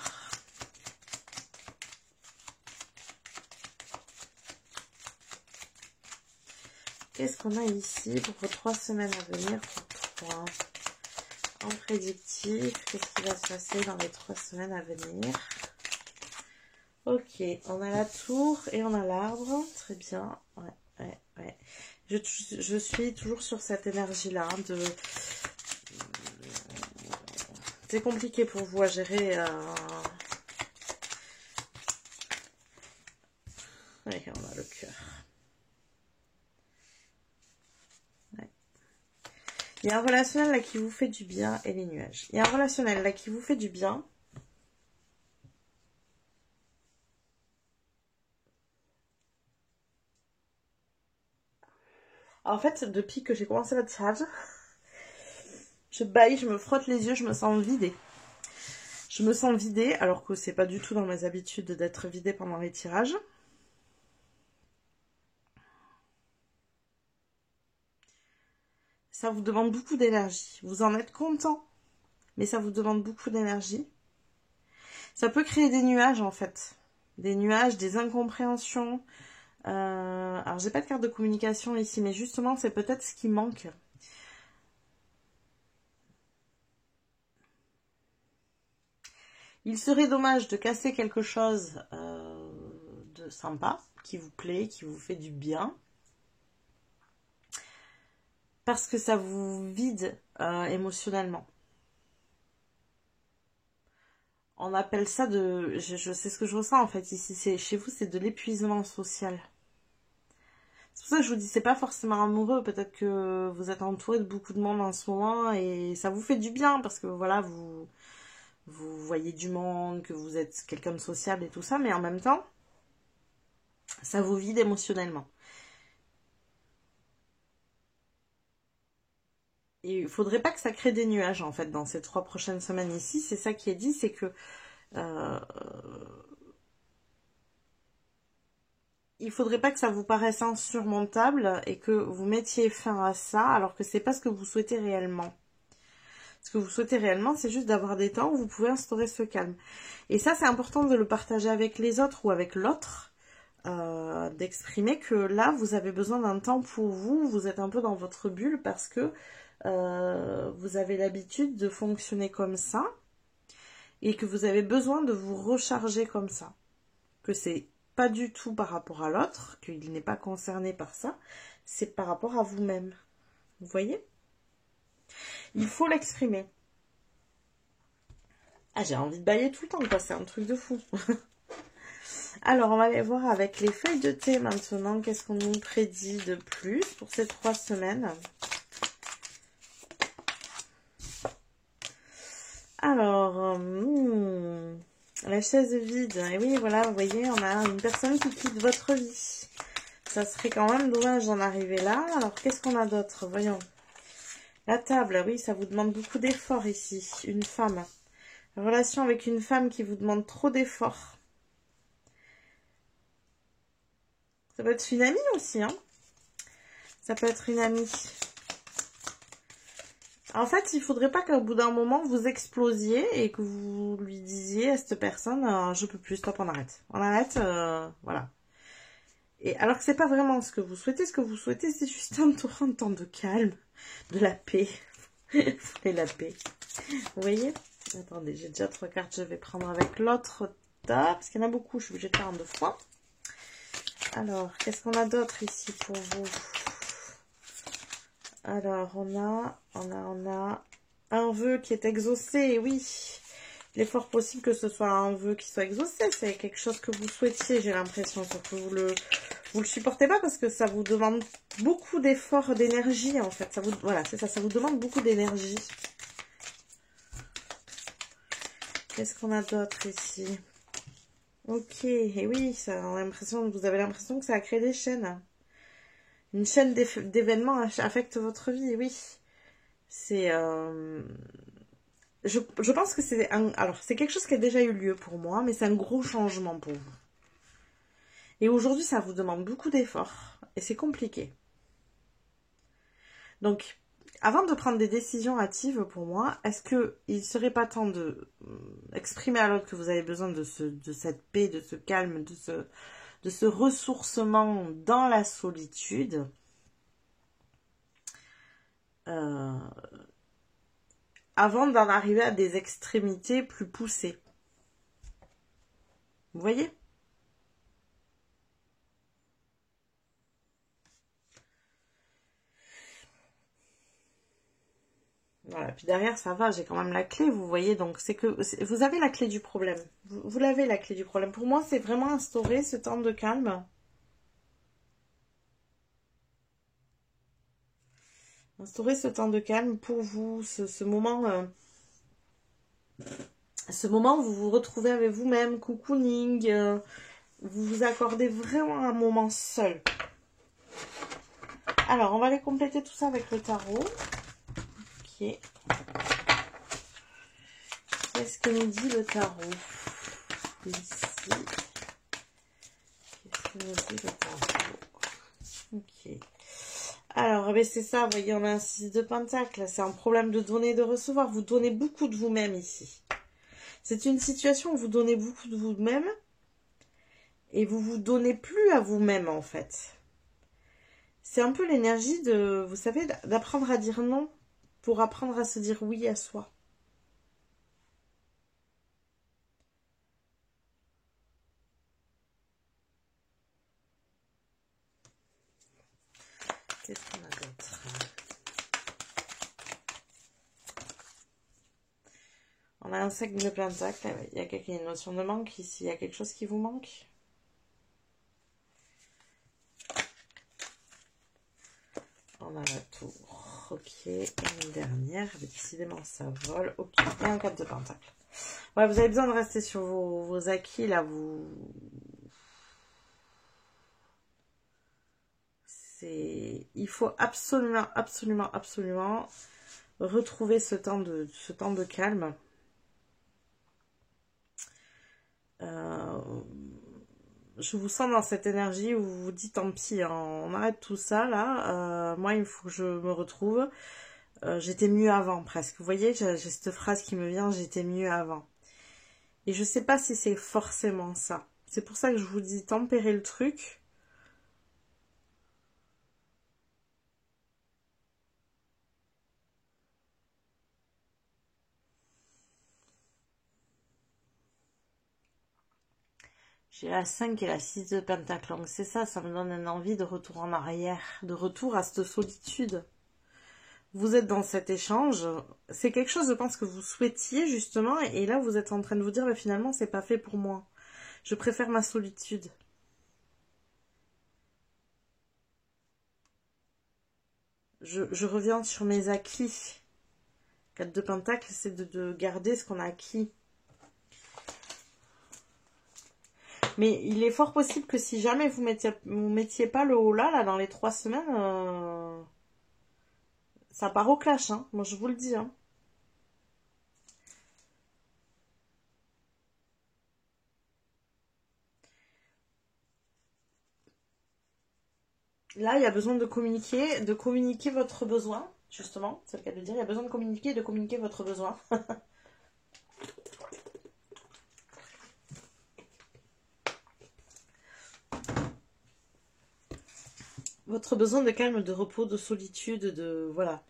qu'est-ce qu'on a ici pour vos 3 semaines à venir pour 3 en prédictif? Qu'est-ce qui va se passer dans les 3 semaines à venir? Ok, on a la tour et on a l'arbre. Très bien. Ouais. Je suis toujours sur cette énergie-là. C'est compliqué pour vous à gérer. Ouais, on a le cœur. Il y a un relationnel là qui vous fait du bien et les nuages. Il y a un relationnel là qui vous fait du bien. En fait, depuis que j'ai commencé le tirage, je baille, je me frotte les yeux, je me sens vidée. Je me sens vidée alors que c'est pas du tout dans mes habitudes d'être vidée pendant les tirages. Ça vous demande beaucoup d'énergie. Vous en êtes content, mais ça vous demande beaucoup d'énergie. Ça peut créer des nuages en fait. Des nuages, des incompréhensions. Alors j'ai pas de carte de communication ici, mais justement c'est peut-être ce qui manque. Il serait dommage de casser quelque chose de sympa, qui vous plaît, qui vous fait du bien. Parce que ça vous vide émotionnellement. On appelle ça je sais ce que je ressens en fait ici. Chez vous, c'est de l'épuisement social. C'est pour ça que je vous dis, c'est pas forcément amoureux. Peut-être que vous êtes entouré de beaucoup de monde en ce moment et ça vous fait du bien parce que voilà, vous voyez du monde, que vous êtes quelqu'un de sociable et tout ça, mais en même temps, ça vous vide émotionnellement. Et il faudrait pas que ça crée des nuages en fait dans ces 3 prochaines semaines ici. C'est ça qui est dit, c'est que il faudrait pas que ça vous paraisse insurmontable et que vous mettiez fin à ça alors que c'est pas ce que vous souhaitez réellement. Ce que vous souhaitez réellement, c'est juste d'avoir des temps où vous pouvez instaurer ce calme. Et ça, c'est important de le partager avec les autres ou avec l'autre. D'exprimer que là, vous avez besoin d'un temps pour vous. Vous êtes un peu dans votre bulle parce que vous avez l'habitude de fonctionner comme ça. Et que vous avez besoin de vous recharger comme ça. Que c'est pas du tout par rapport à l'autre, qu'il n'est pas concerné par ça. C'est par rapport à vous-même. Vous voyez ? Il faut l'exprimer. Ah, j'ai envie de bailler tout le temps, quoi. C'est un truc de fou. Alors, on va aller voir avec les feuilles de thé maintenant. Qu'est-ce qu'on nous prédit de plus pour ces 3 semaines? Alors, la chaise vide. Et oui, voilà, vous voyez, on a une personne qui quitte votre vie. Ça serait quand même dommage d'en arriver là. Alors, qu'est-ce qu'on a d'autre? Voyons. La table, oui, ça vous demande beaucoup d'efforts ici. Une femme. Relation avec une femme qui vous demande trop d'efforts. Ça peut être une amie aussi, hein. Ça peut être une amie. En fait, il faudrait pas qu'au bout d'un moment, vous explosiez et que vous lui disiez à cette personne, je peux plus, stop, on arrête. On arrête, voilà. Et alors que c'est pas vraiment ce que vous souhaitez. Ce que vous souhaitez, c'est juste un temps de calme, de la paix. Vous voulez la paix. Vous voyez? Attendez, j'ai déjà 3 cartes. Je vais prendre avec l'autre tas, parce qu'il y en a beaucoup. Je suis obligée de faire en 2 fois. Alors, qu'est-ce qu'on a d'autre ici pour vous? Alors, on a un vœu qui est exaucé, oui. Il est fort possible que ce soit un vœu qui soit exaucé. C'est quelque chose que vous souhaitiez, j'ai l'impression. Sauf que vous le supportez pas parce que ça vous demande beaucoup d'efforts, d'énergie, en fait. Ça vous, voilà, c'est ça, ça vous demande beaucoup d'énergie. Qu'est-ce qu'on a d'autre ici? Ok, et oui, ça, vous avez l'impression que ça a créé des chaînes. Une chaîne d'événements affecte votre vie, oui. C'est... Je pense que c'est alors, c'est quelque chose qui a déjà eu lieu pour moi, mais c'est un gros changement pour vous. Et aujourd'hui, ça vous demande beaucoup d'efforts. Et c'est compliqué. Donc, avant de prendre des décisions hâtives pour moi, est-ce qu'il ne serait pas temps de exprimer à l'autre que vous avez besoin de cette paix, de ce calme, de ce ressourcement dans la solitude avant d'en arriver à des extrémités plus poussées. Vous voyez? Voilà, puis derrière, ça va, j'ai quand même la clé, vous voyez, donc c'est que vous avez la clé du problème. Vous l'avez, la clé du problème. Pour moi, c'est vraiment instaurer ce temps de calme. Instaurer ce temps de calme pour vous, ce moment où vous vous retrouvez avec vous-même, cocooning, vous vous accordez vraiment un moment seul. Alors, on va aller compléter tout ça avec le tarot. Ok. Qu'est-ce que nous dit le tarot ici? Qu'est-ce que nous dit le tarot? Ok. Alors, c'est ça, vous voyez, on a un 6 de pentacle. C'est un problème de donner et de recevoir. Vous donnez beaucoup de vous-même ici. C'est une situation où vous donnez beaucoup de vous-même et vous vous donnez plus à vous-même, en fait. C'est un peu l'énergie de, vous savez, d'apprendre à dire non pour apprendre à se dire oui à soi. Qu'est-ce qu'on a d'autre? On a un 5 de pentacle. Il y a une notion de manque ici. Il y a quelque chose qui vous manque. On a la tour. Ok. Et une dernière. Décidément, ça vole. Ok. Et un 4 de pentacle. Ouais, vous avez besoin de rester sur vos acquis. Là, il faut absolument, absolument, absolument retrouver ce temps de calme. Je vous sens dans cette énergie où vous vous dites tant pis, hein, on arrête tout ça là. Moi, il faut que je me retrouve. J'étais mieux avant presque. Vous voyez, j'ai cette phrase qui me vient, j'étais mieux avant. Et je sais pas si c'est forcément ça. C'est pour ça que je vous dis tempérer le truc. J'ai la 5 et la 6 de pentacle. Donc c'est ça, ça me donne une envie de retour en arrière, de retour à cette solitude. Vous êtes dans cet échange. C'est quelque chose, je pense, que vous souhaitiez justement. Et là, vous êtes en train de vous dire, bah, finalement, c'est pas fait pour moi. Je préfère ma solitude. Je reviens sur mes acquis. 4 de pentacle, c'est de garder ce qu'on a acquis. Mais il est fort possible que si jamais vous mettiez pas le haut là, dans les 3 semaines, ça part au clash, hein. Moi, je vous le dis, hein. Là, il y a besoin de communiquer votre besoin, justement. C'est le cas de dire, il y a besoin de communiquer votre besoin. Votre besoin de calme, de repos, de solitude, voilà,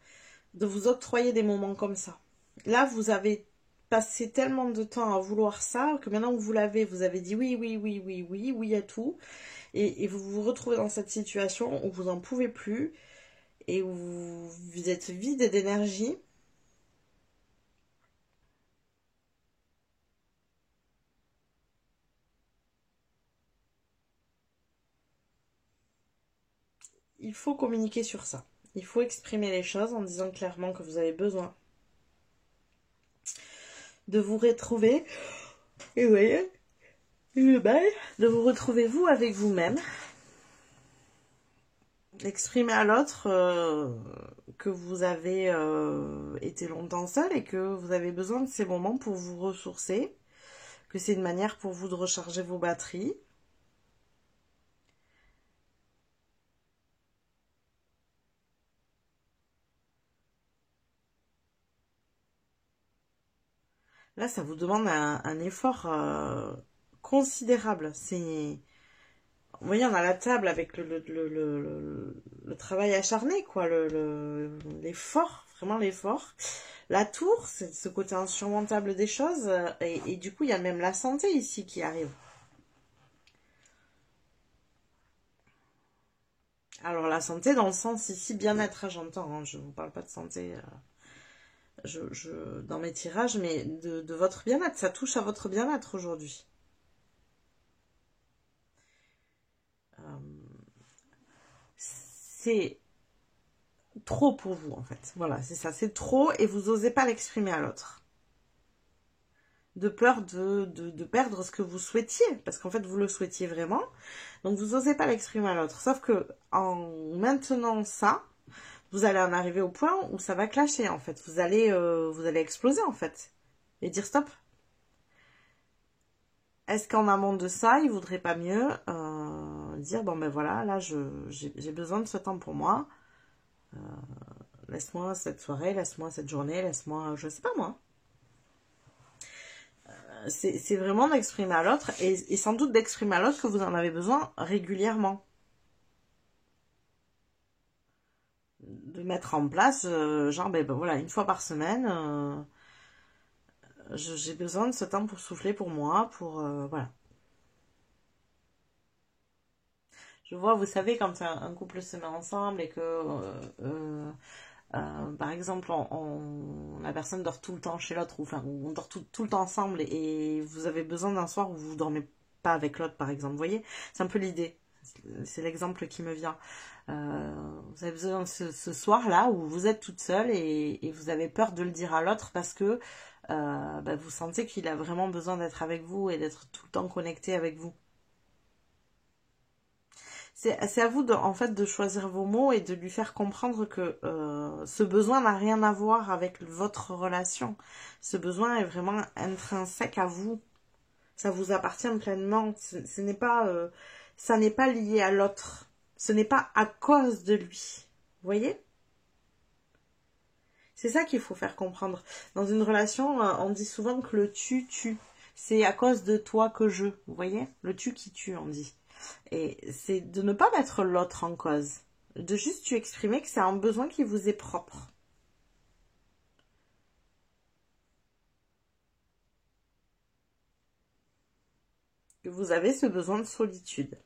de vous octroyer des moments comme ça. Là, vous avez passé tellement de temps à vouloir ça que maintenant que vous l'avez, vous avez dit oui, oui, oui, oui, oui, oui à tout. Et vous vous retrouvez dans cette situation où vous n'en pouvez plus et où vous êtes vide d'énergie. il faut communiquer sur ça. Il faut exprimer les choses en disant clairement que vous avez besoin de vous retrouver. Et vous voyez, le bail, de vous retrouver vous avec vous-même. Exprimer à l'autre que vous avez été longtemps seul et que vous avez besoin de ces moments pour vous ressourcer, que c'est une manière pour vous de recharger vos batteries. Là, ça vous demande un effort considérable. Vous voyez, on a la table avec le travail acharné, quoi, l'effort, vraiment l'effort. La tour, c'est ce côté insurmontable des choses. Et du coup, il y a même la santé ici qui arrive. Alors, la santé dans le sens ici, bien-être, j'entends. Hein, je ne vous parle pas de santé dans mes tirages, mais de votre bien-être. Ça touche à votre bien-être aujourd'hui. C'est trop pour vous, en fait. Voilà, c'est ça. C'est trop et vous n'osez pas l'exprimer à l'autre. De peur de perdre ce que vous souhaitiez. Parce qu'en fait, vous le souhaitiez vraiment. Donc, vous n'osez pas l'exprimer à l'autre. Sauf que en maintenant ça, vous allez en arriver au point où ça va clasher, en fait. Vous allez exploser, en fait. Et dire stop. Est-ce qu'en amont de ça, il ne vaudrait pas mieux dire, bon ben voilà, là, j'ai besoin de ce temps pour moi. Laisse-moi cette soirée, laisse-moi cette journée, laisse-moi, je sais pas moi. C'est vraiment d'exprimer à l'autre et sans doute d'exprimer à l'autre que vous en avez besoin régulièrement. De mettre en place, genre, ben voilà, une fois par semaine, j'ai besoin de ce temps pour souffler pour moi, pour, voilà. Je vois, vous savez, quand un couple se met ensemble et que, par exemple, la personne dort tout le temps chez l'autre, ou enfin, on dort tout le temps ensemble et vous avez besoin d'un soir où vous dormez pas avec l'autre, par exemple, vous voyez, c'est un peu l'idée. C'est l'exemple qui me vient. Vous avez besoin de ce soir-là où vous êtes toute seule et vous avez peur de le dire à l'autre parce que vous sentez qu'il a vraiment besoin d'être avec vous et d'être tout le temps connecté avec vous. C'est à vous en fait de choisir vos mots et de lui faire comprendre que ce besoin n'a rien à voir avec votre relation. Ce besoin est vraiment intrinsèque à vous. Ça vous appartient pleinement. Ça n'est pas lié à l'autre. Ce n'est pas à cause de lui. Vous voyez? C'est ça qu'il faut faire comprendre. Dans une relation, on dit souvent que le tu tue. C'est à cause de toi que je. Vous voyez? Le tu qui tue, on dit. Et c'est de ne pas mettre l'autre en cause. De juste tu exprimer que c'est un besoin qui vous est propre. Que vous avez ce besoin de solitude.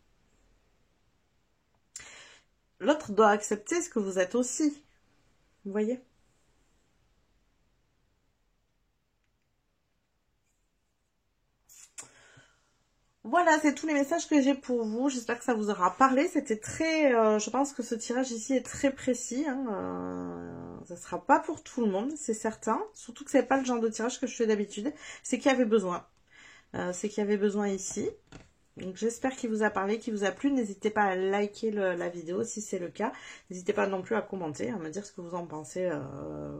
L'autre doit accepter ce que vous êtes aussi. Vous voyez? Voilà, c'est tous les messages que j'ai pour vous. J'espère que ça vous aura parlé. C'était très... je pense que ce tirage ici est très précis. Hein. Ça ne sera pas pour tout le monde, c'est certain. Surtout que ce n'est pas le genre de tirage que je fais d'habitude. C'est qu'il y avait besoin. C'est qu'il y avait besoin ici. Donc j'espère qu'il vous a parlé, qu'il vous a plu. N'hésitez pas à liker la vidéo si c'est le cas. N'hésitez pas non plus à commenter, à me dire ce que vous en pensez,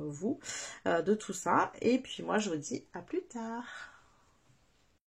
vous, de tout ça. Et puis moi, je vous dis à plus tard.